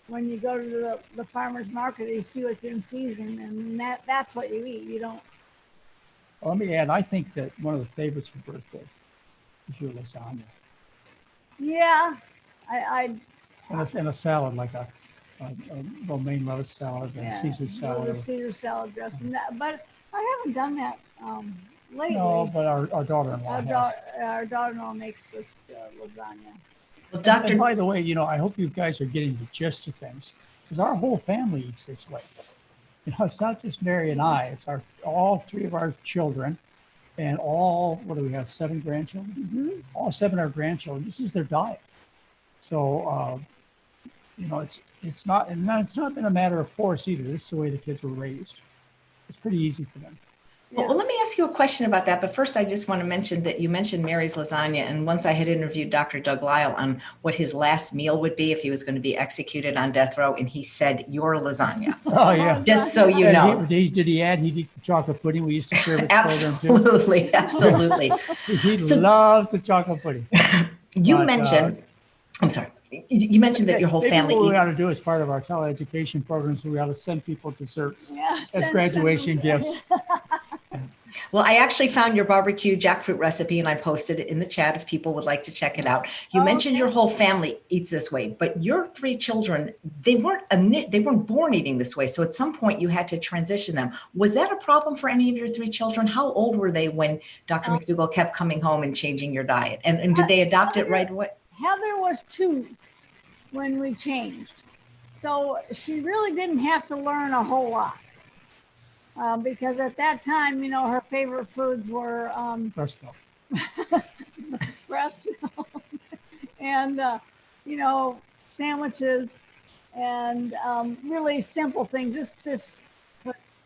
when you go to the farmer's market. You see what's in season, and that's what you eat. You don't. Well, let me add. I think that one of the favorites for birthday is your lasagna. Yeah, and a salad, like a romaine lettuce salad and a Caesar salad. The Caesar salad dressing. But I haven't done that lately. No, but our daughter-in-law has. Our daughter-in-law makes this lasagna. Well, Doctor. And by the way, I hope you guys are getting the gist of things, because our whole family eats this way. It's not just Mary and I. It's all 3 of our children, and what do we have? 7 grandchildren. Mm-hmm. All 7 are grandchildren. This is their diet. So, it's not been a matter of force either. This is the way the kids were raised. It's pretty easy for them. Well, let me ask you a question about that. But first, I just want to mention that you mentioned Mary's lasagna. And once I had interviewed Dr. Doug Lyle on what his last meal would be if he was going to be executed on death row. And he said, your lasagna. Oh, yeah. Just so you know. Did he add he'd eat the chocolate pudding? We used to serve it. Absolutely. Absolutely. He loves the chocolate pudding. You mentioned that your whole family what eats. we ought to do as part of our Tele education programs, we ought to send people desserts as graduation gifts. Well, I actually found your barbecue jackfruit recipe and I posted it in the chat if people would like to check it out. You mentioned your whole family eats this way, but your 3 children, they weren't born eating this way. So at some point you had to transition them. Was that a problem for any of your 3 children? How old were they when Dr. McDougall kept coming home and changing your diet? And did they adopt it right away? Heather was 2 when we changed. So she really didn't have to learn a whole lot. because at that time, you know, her favorite foods were Breast milk. breast milk and, you know, sandwiches and really simple things, just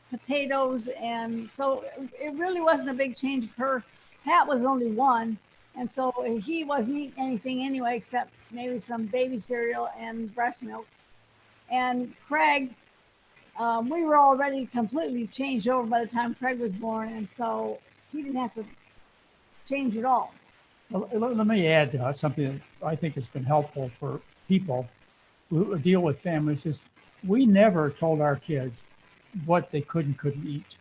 potatoes. And so it really wasn't a big change. Her Pat was only one. And so he wasn't eating anything anyway, except maybe some baby cereal and breast milk. And Craig, we were already completely changed over by the time Craig was born. And so he didn't have to change at all. Well, let me add something that I think has been helpful for people who deal with families is we never told our kids what they could and couldn't eat.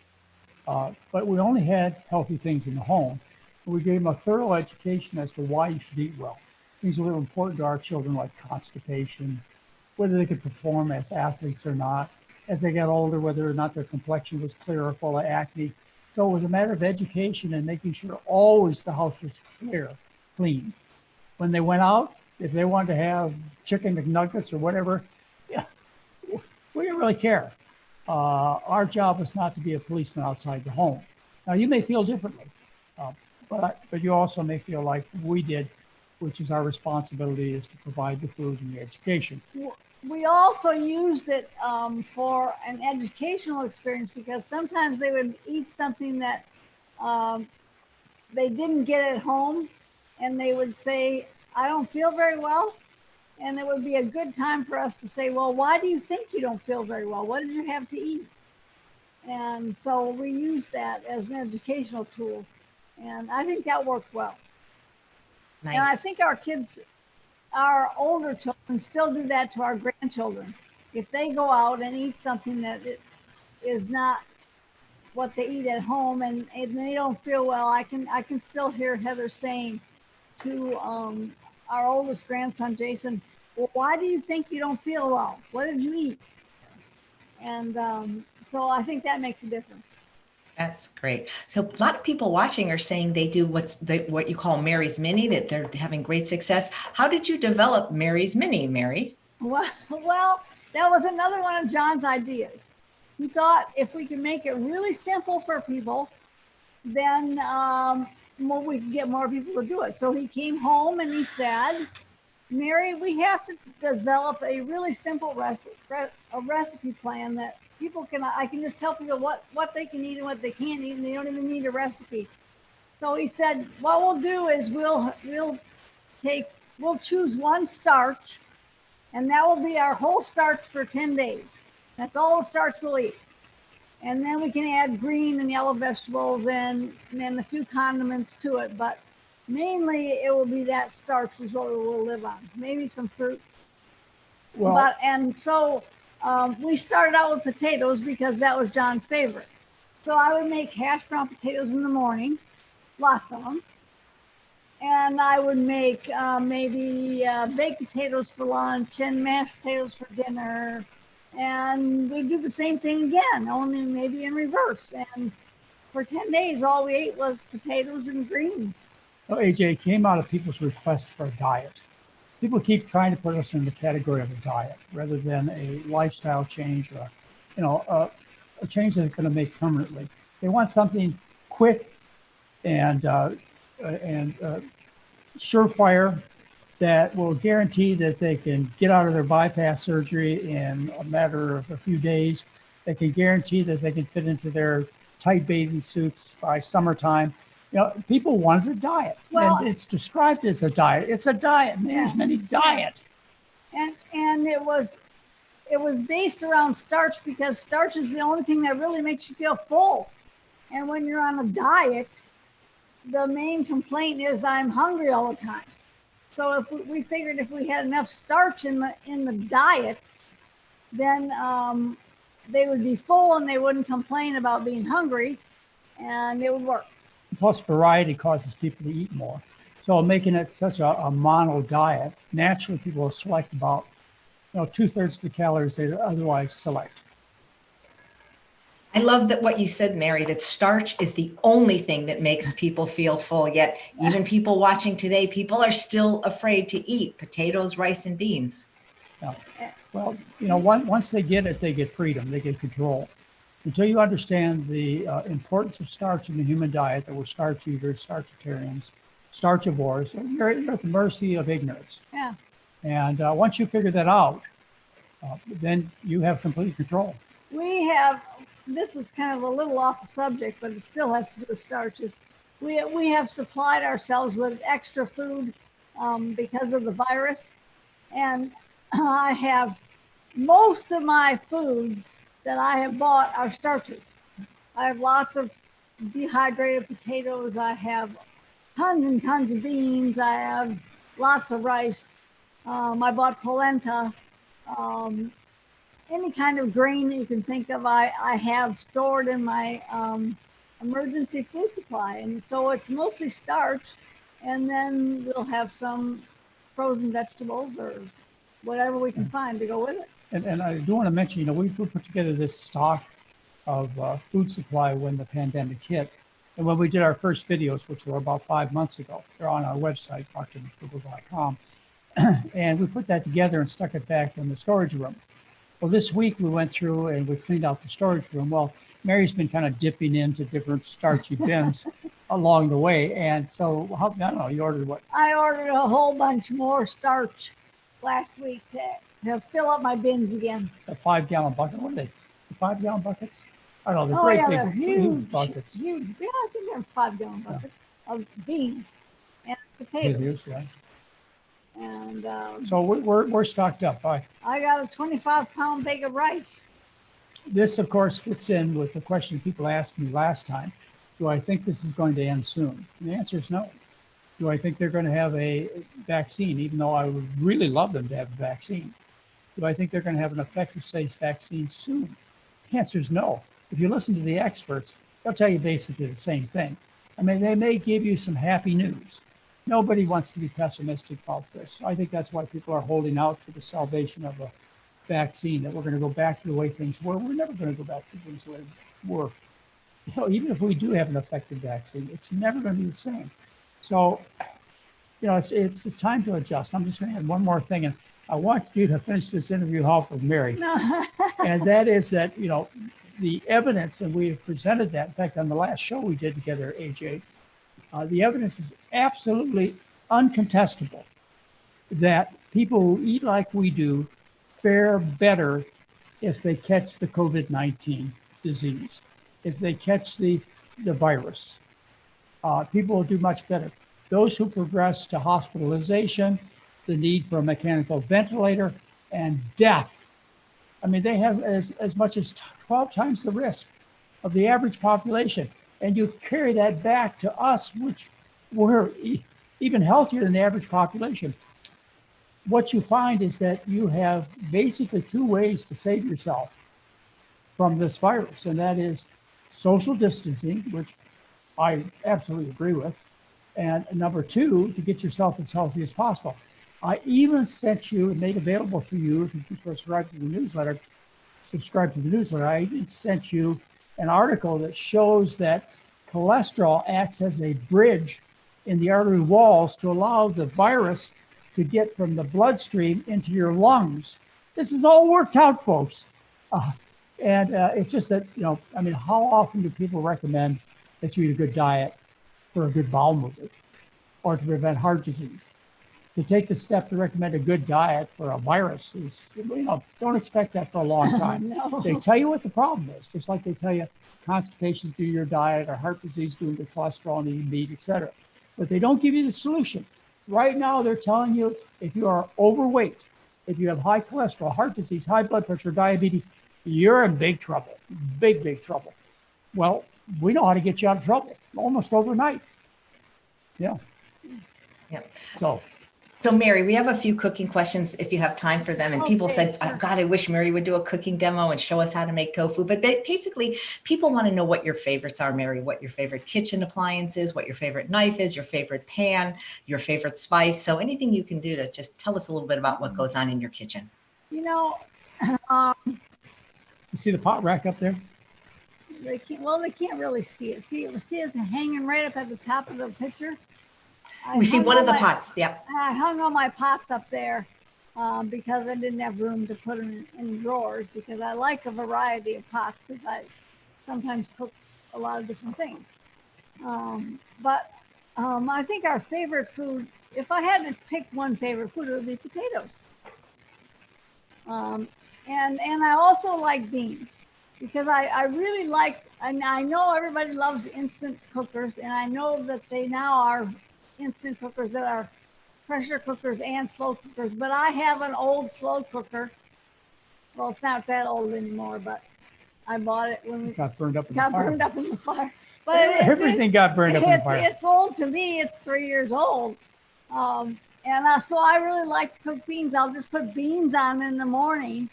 But we only had healthy things in the home. We gave them a thorough education as to why you should eat well. Things that were important to our children, like constipation, whether they could perform as athletes or not. As they got older, whether or not their complexion was clear or full of acne. So it was a matter of education and making sure always the house was clean. When they went out, if they wanted to have chicken McNuggets or whatever, yeah, we didn't really care. Our job was not to be a policeman outside the home. Now, you may feel differently, but you also may feel like we did, which is our responsibility is to provide the food and the education. We also used it for an educational experience because sometimes they would eat something that they didn't get at home and they would say, I don't feel very well. And it would be a good time for us to say, well, why do you think you don't feel very well? What did you have to eat? And so we used that as an educational tool. And I think that worked well. Nice. And I think our older children still do that to our grandchildren. If they go out and eat something that is not what they eat at home and they don't feel well, I can still hear Heather saying to our oldest grandson, Jason, well, why do you think you don't feel well? What did you eat? And so I think that makes a difference. That's great. So a lot of people watching are saying they do what you call Mary's Mini, that they're having great success. How did you develop Mary's Mini, Mary? Well, that was another one of John's ideas. He thought if we can make it really simple for people, then we could get more people to do it. So he came home and he said, Mary, we have to develop a really simple recipe plan that I can just tell people what they can eat and what they can't eat, and they don't even need a recipe. So he said, what we'll do is we'll choose one starch, and that will be our whole starch for 10 days. That's all the starch we'll eat. And then we can add green and yellow vegetables and then a few condiments to it. But mainly it will be that starch is what we will live on. Maybe some fruit. Well, We started out with potatoes because that was John's favorite. So I would make hash brown potatoes in the morning, lots of them. And I would make maybe baked potatoes for lunch and mashed potatoes for dinner. And we'd do the same thing again, only maybe in reverse. And for 10 days, all we ate was potatoes and greens. well, AJ, it came out of people's request for a diet. People keep trying to put us in the category of a diet rather than a lifestyle change or, a change that they're going to make permanently. They want something quick and surefire that will guarantee that they can get out of their bypass surgery in a matter of a few days. They can guarantee that they can fit into their tight bathing suits by summertime. People wanted a diet. Well, and it's described as a diet. It's a diet. There's many diet. And it was based around starch because starch is the only thing that really makes you feel full. And when you're on a diet, the main complaint is I'm hungry all the time. So if we figured if we had enough starch in the diet, then they would be full and they wouldn't complain about being hungry, and it would work. Plus, variety causes people to eat more. So making it such a mono diet, naturally people will select about 2/3 of the calories they otherwise select. I love that what you said, Mary, that starch is the only thing that makes people feel full. Yet even people watching today, people are still afraid to eat potatoes, rice, and beans. Yeah. Well, once they get it, they get freedom, they get control. until you understand the importance of starch in the human diet, that we're starch eaters, starchitarians, starchivores, you're at the mercy of ignorance. Yeah. And once you figure that out, then you have complete control. We have, this is kind of a little off the subject, but it still has to do with starches. We have supplied ourselves with extra food because of the virus. And I have, most of my foods that I have bought are starches. I have lots of dehydrated potatoes. I have tons and tons of beans. I have lots of rice. I bought polenta. Any kind of grain that you can think of, I have stored in my emergency food supply. And so it's mostly starch. And then we'll have some frozen vegetables or whatever we can find to go with it. And I do want to mention, we put together this stock of food supply when the pandemic hit. And when we did our first videos, which were about 5 months ago, they're on our website, drmcdougall.com. And we put that together and stuck it back in the storage room. Well, this week we went through and we cleaned out the storage room. Well, Mary's been kind of dipping into different starchy bins along the way. And so, I don't know, you ordered what? I ordered a whole bunch more starch last week to fill up my bins again. A 5-gallon bucket. What are they? The 5-gallon buckets? I don't know. They're Oh, great yeah, big they're huge buckets. Huge. Yeah, I think they're 5-gallon buckets of beans and potatoes. Yeah. And So we're stocked up. I got a 25-pound bag of rice. This, of course, fits in with the question people asked me last time. Do I think this is going to end soon? And the answer is no. Do I think they're going to have a vaccine, even though I would really love them to have a vaccine? Do I think they're going to have an effective, safe vaccine soon? The answer is no. If you listen to the experts, they'll tell you basically the same thing. I mean, they may give you some happy news. Nobody wants to be pessimistic about this. I think that's why people are holding out for the salvation of a vaccine, that we're going to go back to the way things were. We're never going to go back to things the way they were. Even if we do have an effective vaccine, it's never going to be the same. So, it's time to adjust. I'm just going to add one more thing, and I want you to finish this interview off with Mary. No. And that is that, the evidence, and we have presented that, in fact, on the last show we did together, AJ, the evidence is absolutely uncontestable that people who eat like we do fare better if they catch the COVID-19 disease, if they catch the virus. People will do much better. Those who progress to hospitalization, the need for a mechanical ventilator, and death, I mean, they have as much as 12 times the risk of the average population. And you carry that back to us, which we're even healthier than the average population. What you find is that you have basically 2 ways to save yourself from this virus, and that is social distancing, which I absolutely agree with, and number 2, to get yourself as healthy as possible. I even sent you and made available for you, if you subscribe to the newsletter, I even sent you an article that shows that cholesterol acts as a bridge in the artery walls to allow the virus to get from the bloodstream into your lungs. This is all worked out, folks. And it's just that, how often do people recommend that you eat a good diet for a good bowel movement or to prevent heart disease? To take the step to recommend a good diet for a virus is, don't expect that for a long time. No. They tell you what the problem is, just like they tell you constipation through your diet or heart disease due to cholesterol and eating meat, etc. But they don't give you the solution. Right now, they're telling you if you are overweight, if you have high cholesterol, heart disease, high blood pressure, diabetes, you're in big trouble, big trouble. Well, we know how to get you out of trouble almost overnight. Yeah. So Mary, we have a few cooking questions if you have time for them. And people said, sure. oh, God, I wish Mary would do a cooking demo and show us how to make tofu. But basically, people want to know what your favorites are, Mary, what your favorite kitchen appliance is, what your favorite knife is, your favorite pan, your favorite spice. So anything you can do to just tell us a little bit about what goes on in your kitchen. You see the pot rack up there? They can't really see it. See it's hanging right up at the top of the picture. We see one of the pots. Yep. I hung all my pots up there because I didn't have room to put them in drawers, because I like a variety of pots, because sometimes cook a lot of different things. But I think our favorite food, if I had to pick one favorite food, it would be potatoes. And I also like beans because I really like, and I know everybody loves instant cookers, and I know that they now are instant cookers that are pressure cookers and slow cookers, but I have an old slow cooker. Well, it's not that old anymore, but I bought it when It got burned up in the got fire. burned up in the fire. But Everything got burned up in the fire. It's old to me. It's 3 years old. So I really like to cook beans. I'll just put beans on in the morning,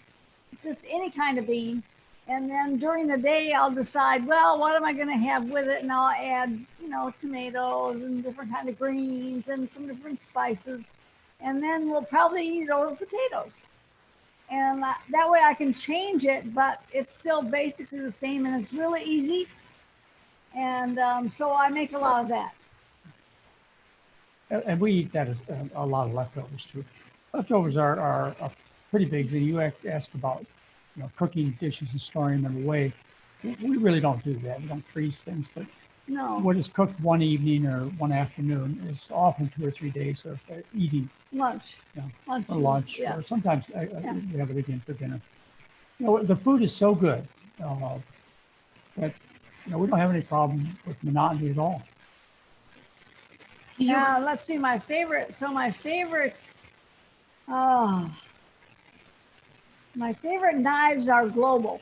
just any kind of bean. And then during the day, I'll decide, well, what am I going to have with it? And I'll add, tomatoes and different kind of greens and some different spices. And then we'll probably eat it over potatoes. And that way I can change it, but it's still basically the same, and it's really easy. And so I make a lot of that. And we eat that as a lot of leftovers too. Leftovers are a pretty big thing. You asked about, cooking dishes and storing them away. We really don't do that. We don't freeze things, but No, what is cooked one evening or one afternoon is often 2 or 3 days of eating lunch. Yeah. Lunch. for lunch, Yeah. or sometimes we have it again for dinner. The food is so good that we don't have any problem with monotony at all. Now, let's see, my favorite. So my favorite knives are Global.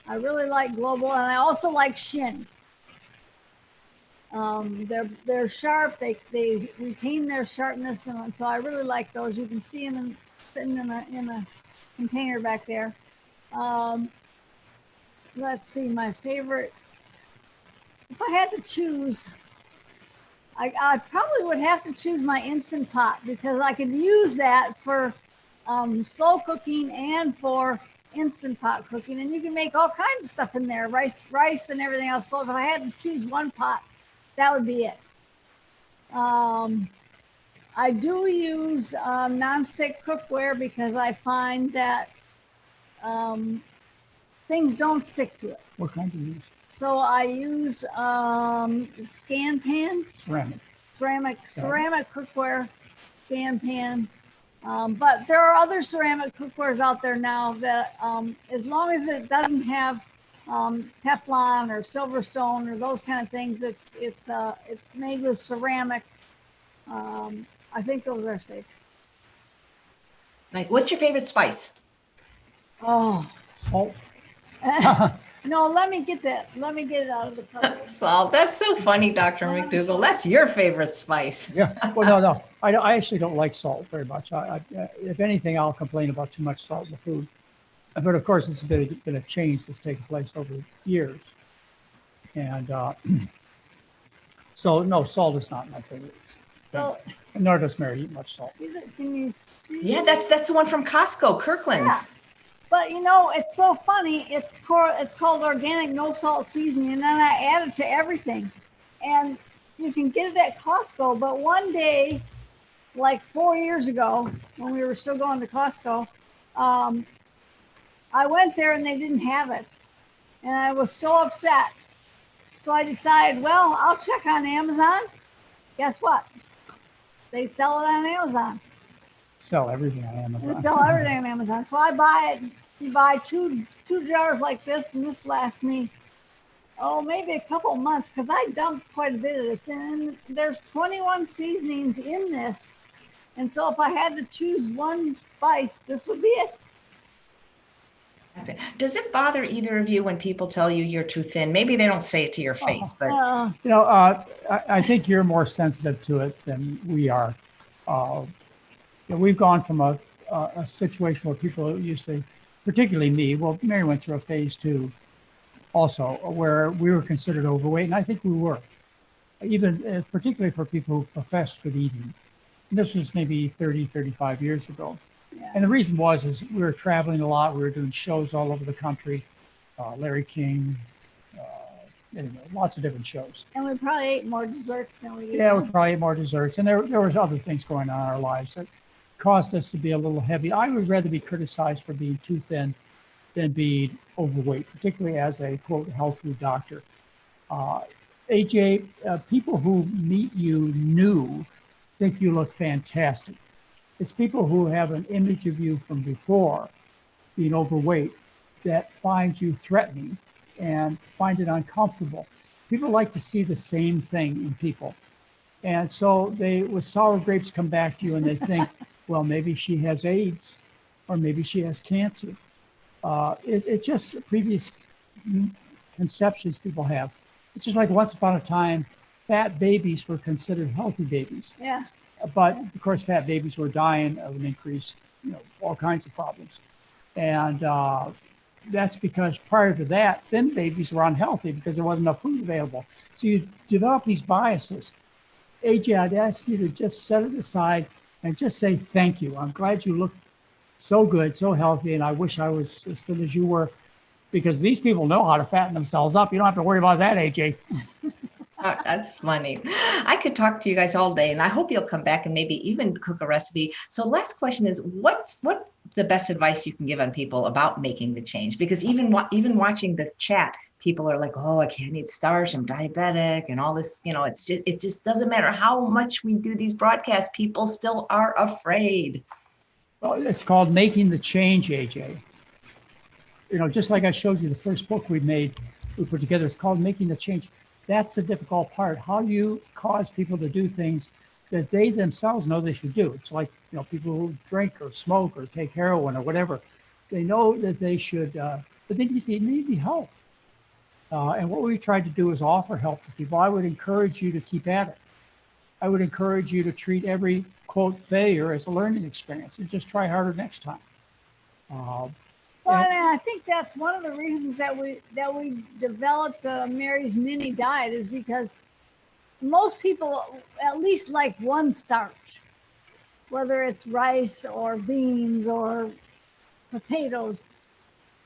I really like Global, and I also like Shin. They're sharp. They retain their sharpness, and so I really like those. You can see them sitting in a container back there. Let's see, my favorite. If I had to choose, I probably would have to choose my Instant Pot, because I could use that for slow cooking and for Instant Pot cooking, and you can make all kinds of stuff in there, rice and everything else. So if I had to choose one pot, that would be it. I do use Nonstick Cookware because I find that things don't stick to it. What kind do you use? So I use Scan Pan, ceramic cookware, Scan Pan. But there are other ceramic cookwares out there now that, as long as it doesn't have Teflon or Silverstone or those kind of things, it's made with ceramic. I think those are safe. Nice. What's your favorite spice? Oh, Salt. no, let me get it out of the cup. Salt. That's so funny, Dr. McDougall. That's your favorite spice. Yeah. Well, no. I actually don't like salt very much. If anything, I'll complain about too much salt in the food. But of course, it's been a change that's taken place over years. And so, no, salt is not my favorite. So, Nor does Mary eat much salt. see that? Can you see? Yeah, that's the one from Costco, Kirkland's. Yeah. But it's so funny. It's called organic no salt seasoning, and then I add it to everything. And you can get it at Costco. But one day, like 4 years ago, when we were still going to Costco, I went there and they didn't have it, and I was so upset. So I decided, well, I'll check on Amazon. Guess what? They sell it on Amazon. Sell everything on Amazon. They sell everything on Amazon. So I buy it. You buy two jars like this, and this lasts me, maybe a couple months, because I dumped quite a bit of this. And there's 21 seasonings in this. And so if I had to choose one spice, this would be it. Does it bother either of you when people tell you you're too thin? Maybe they don't say it to your face, but I think you're more sensitive to it than we are. We've gone from a situation where people used to, particularly me, well, Mary went through a phase too, also, where we were considered overweight, and I think we were, even particularly for people who professed good eating. And this was maybe 30, 35 years ago. Yeah. And the reason is we were traveling a lot. We were doing shows all over the country. Larry King, lots of different shows. And we probably ate more desserts than we did. Yeah, we probably ate more desserts. And there was other things going on in our lives that caused us to be a little heavy. I would rather be criticized for being too thin than being overweight, particularly as a quote health food doctor. AJ, people who meet you new think you look fantastic. It's people who have an image of you from before being overweight that find you threatening and find it uncomfortable. People like to see the same thing in people. And so they, with sour grapes, come back to you and they think, well, maybe she has AIDS or maybe she has cancer. It's just previous conceptions people have. It's just like once upon a time, fat babies were considered healthy babies. Yeah. But of course, fat babies were dying of an increase, all kinds of problems. And that's because prior to that, thin babies were unhealthy because there wasn't enough food available. So you develop these biases. AJ, I'd ask you to just set it aside and just say thank you. I'm glad you look so good, so healthy, and I wish I was as thin as you were, because these people know how to fatten themselves up. You don't have to worry about that, AJ. Oh, that's funny. I could talk to you guys all day, and I hope you'll come back and maybe even cook a recipe. So last question is, what's the best advice you can give on people about making the change? Because even watching the chat, people are like, oh, I can't eat starch, I'm diabetic, and all this, it just doesn't matter how much we do these broadcasts, people still are afraid. Well, it's called making the change, AJ. Just like I showed you the first book we put together, it's called Making the Change. That's the difficult part. How do you cause people to do things that they themselves know they should do? It's like, people who drink or smoke or take heroin or whatever. They know that they should, but they need help. And what we tried to do is offer help to people. I would encourage you to keep at it. I would encourage you to treat every, quote, failure as a learning experience and just try harder next time. Well, and I think that's one of the reasons that we developed the Mary's Mini Diet, is because most people at least like one starch, whether it's rice or beans or potatoes.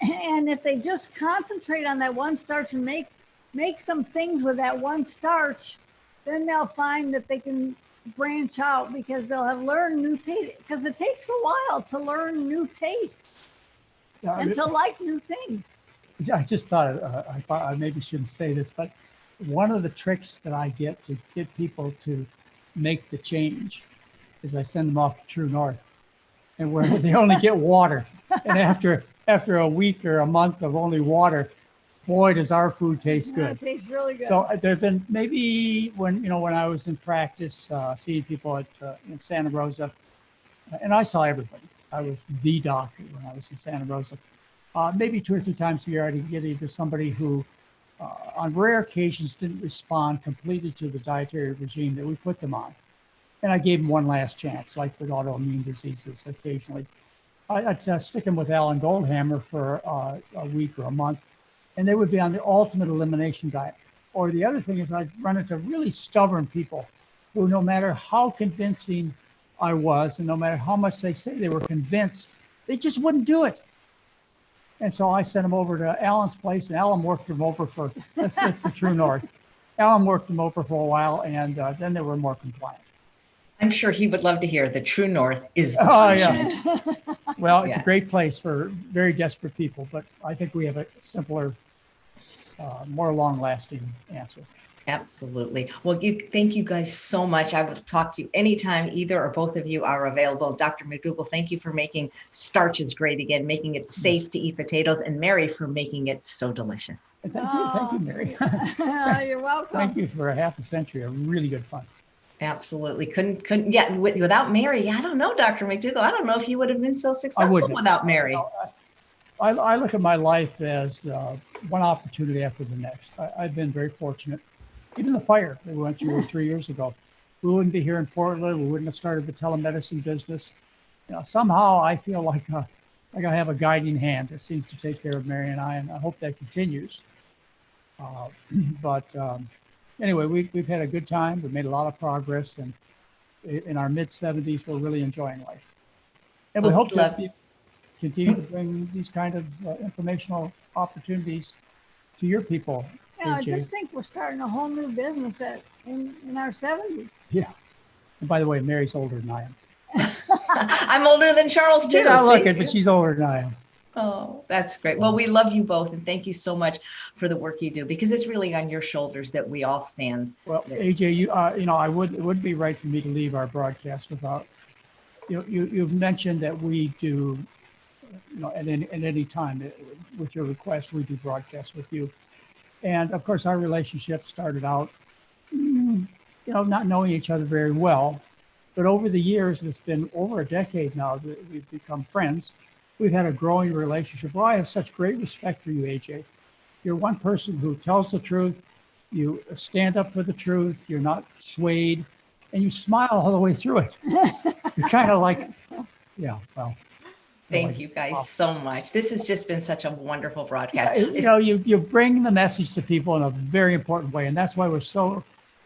And if they just concentrate on that one starch and make some things with that one starch, then they'll find that they can branch out, because they'll have learned new taste, because it takes a while to learn new tastes and to like new things. I just thought, I maybe shouldn't say this, but one of the tricks that I get to get people to make the change is I send them off to True North, and where they only get water. And after a week or a month of only water, boy, does our food taste good. It tastes really good. So there've been maybe when I was in practice, seeing people in Santa Rosa, and I saw everybody. I was the doctor when I was in Santa Rosa. Maybe 2 or 3 times a year, I'd get either somebody who, on rare occasions, didn't respond completely to the dietary regime that we put them on. And I gave them one last chance, like with autoimmune diseases occasionally. I'd stick them with Alan Goldhammer for a week or a month, and they would be on the ultimate elimination diet. Or the other thing is, I'd run into really stubborn people who, no matter how convincing I was, and no matter how much they say they were convinced, they just wouldn't do it. And so I sent them over to Alan's place, and Alan worked them over for, that's the True North. Alan worked them over for a while, and then they were more compliant. I'm sure he would love to hear the True North is the punishment. Yeah. Well, it's a great place for very desperate people, but I think we have a simpler, more long-lasting answer. Absolutely. Well, thank you guys so much. I will talk to you anytime either or both of you are available. Dr. McDougall, thank you for making starches great again, making it safe to eat potatoes, and Mary for making it so delicious. Thank you, Mary. You're welcome. Thank you for a half a century of really good fun. Absolutely. Couldn't without Mary. I don't know, Dr. McDougall. I don't know if you would have been so successful without Mary. I look at my life as one opportunity after the next. I've been very fortunate. Even the fire that we went through 3 years ago, we wouldn't be here in Portland. We wouldn't have started the telemedicine business. Somehow I feel like I have a guiding hand that seems to take care of Mary and I hope that continues. Anyway, we've had a good time. We've made a lot of progress, and in our mid-70s, we're really enjoying life. And we hope to continue to bring these kind of informational opportunities to your people. Yeah, I just think we're starting a whole new business in our 70s. Yeah. And by the way, Mary's older than I am. I'm older than Charles too. You're not looking, but she's older than I am. Oh, that's great. Well, we love you both, and thank you so much for the work you do, because it's really on your shoulders that we all stand. Well, AJ, it would be right for me to leave our broadcast without, you've mentioned that we do, at any time, with your request, we do broadcasts with you. And of course, our relationship started out, not knowing each other very well. But over the years, it's been over a decade now that we've become friends. We've had a growing relationship. Well, I have such great respect for you, AJ. You're one person who tells the truth. You stand up for the truth. You're not swayed, and you smile all the way through it. You're kind of like, yeah, well. Thank you guys so much. This has just been such a wonderful broadcast. You bring the message to people in a very important way, and that's why we're so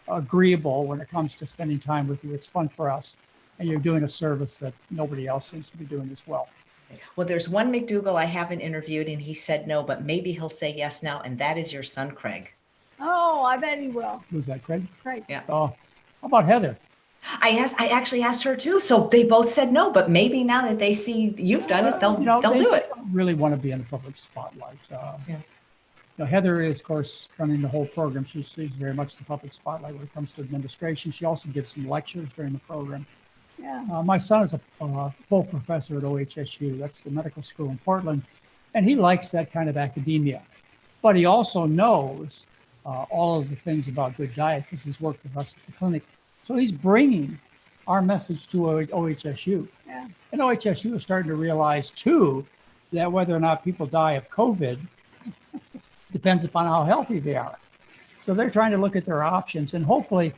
agreeable when it comes to spending time with you. It's fun for us, and you're doing a service that nobody else seems to be doing as well. Well, there's one McDougall I haven't interviewed, and he said no, but maybe he'll say yes now, and that is your son, Craig. Oh, I bet he will. Who's that, Craig? Craig. Yeah. How about Heather? I actually asked her too, so they both said no, but maybe now that they see you've done it, they'll do it. Don't really want to be in the public spotlight. Heather is, of course, running the whole program. She's very much the public spotlight when it comes to administration. She also gives some lectures during the program. Yeah. My son is a full professor at OHSU. That's the medical school in Portland. And he likes that kind of academia. But he also knows all of the things about good diet because he's worked with us at the clinic. So he's bringing our message to OHSU. Yeah. And OHSU is starting to realize, too, that whether or not people die of COVID depends upon how healthy they are. So they're trying to look at their options, and hopefully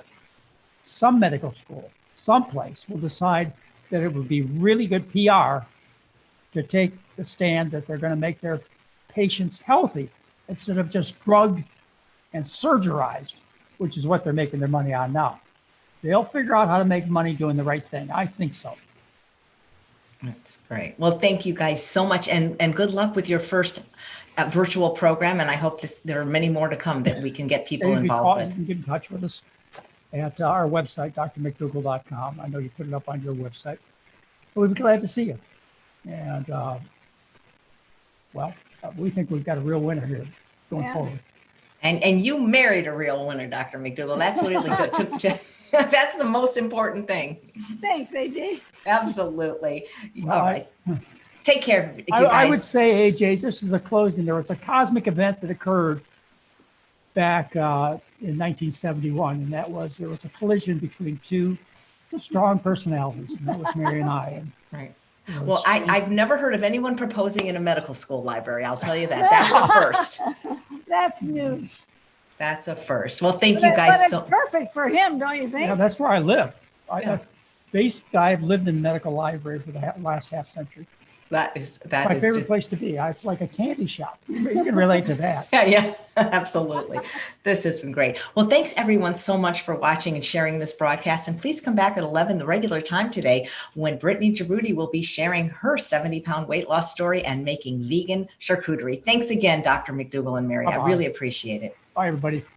some medical school, someplace will decide that it would be really good PR to take the stand that they're going to make their patients healthy instead of just drugged and surgerized, which is what they're making their money on now. They'll figure out how to make money doing the right thing. I think so. That's great. Well, thank you guys so much, and good luck with your first virtual program. And I hope there are many more to come that we can get people involved with. You can get in touch with us at our website, drmcdougall.com. I know you put it up on your website. But we'd be glad to see you. And, we think we've got a real winner here going forward. And you married a real winner, Dr. McDougall. That's really good. That's the most important thing. Thanks, AJ. Absolutely. Well, all right. Take care, you I guys. would say, AJ, this is a closing. There was a cosmic event that occurred back in 1971, and there was a collision between two strong personalities, and that was Mary and I. Right. Well, I've never heard of anyone proposing in a medical school library. I'll tell you that. That's a first. That's news. That's a first. Well, thank you guys. But it's perfect for him, don't you think? Yeah, that's where I live. Basically, I've lived in the medical library for the last half century. That is my favorite place to be. It's like a candy shop. You can relate to that. Yeah, absolutely. This has been great. Well, thanks everyone so much for watching and sharing this broadcast. And please come back at 11, the regular time today, when Brittany Giroudi will be sharing her 70-pound weight loss story and making vegan charcuterie. Thanks again, Dr. McDougall and Mary. I really appreciate it. Bye, everybody.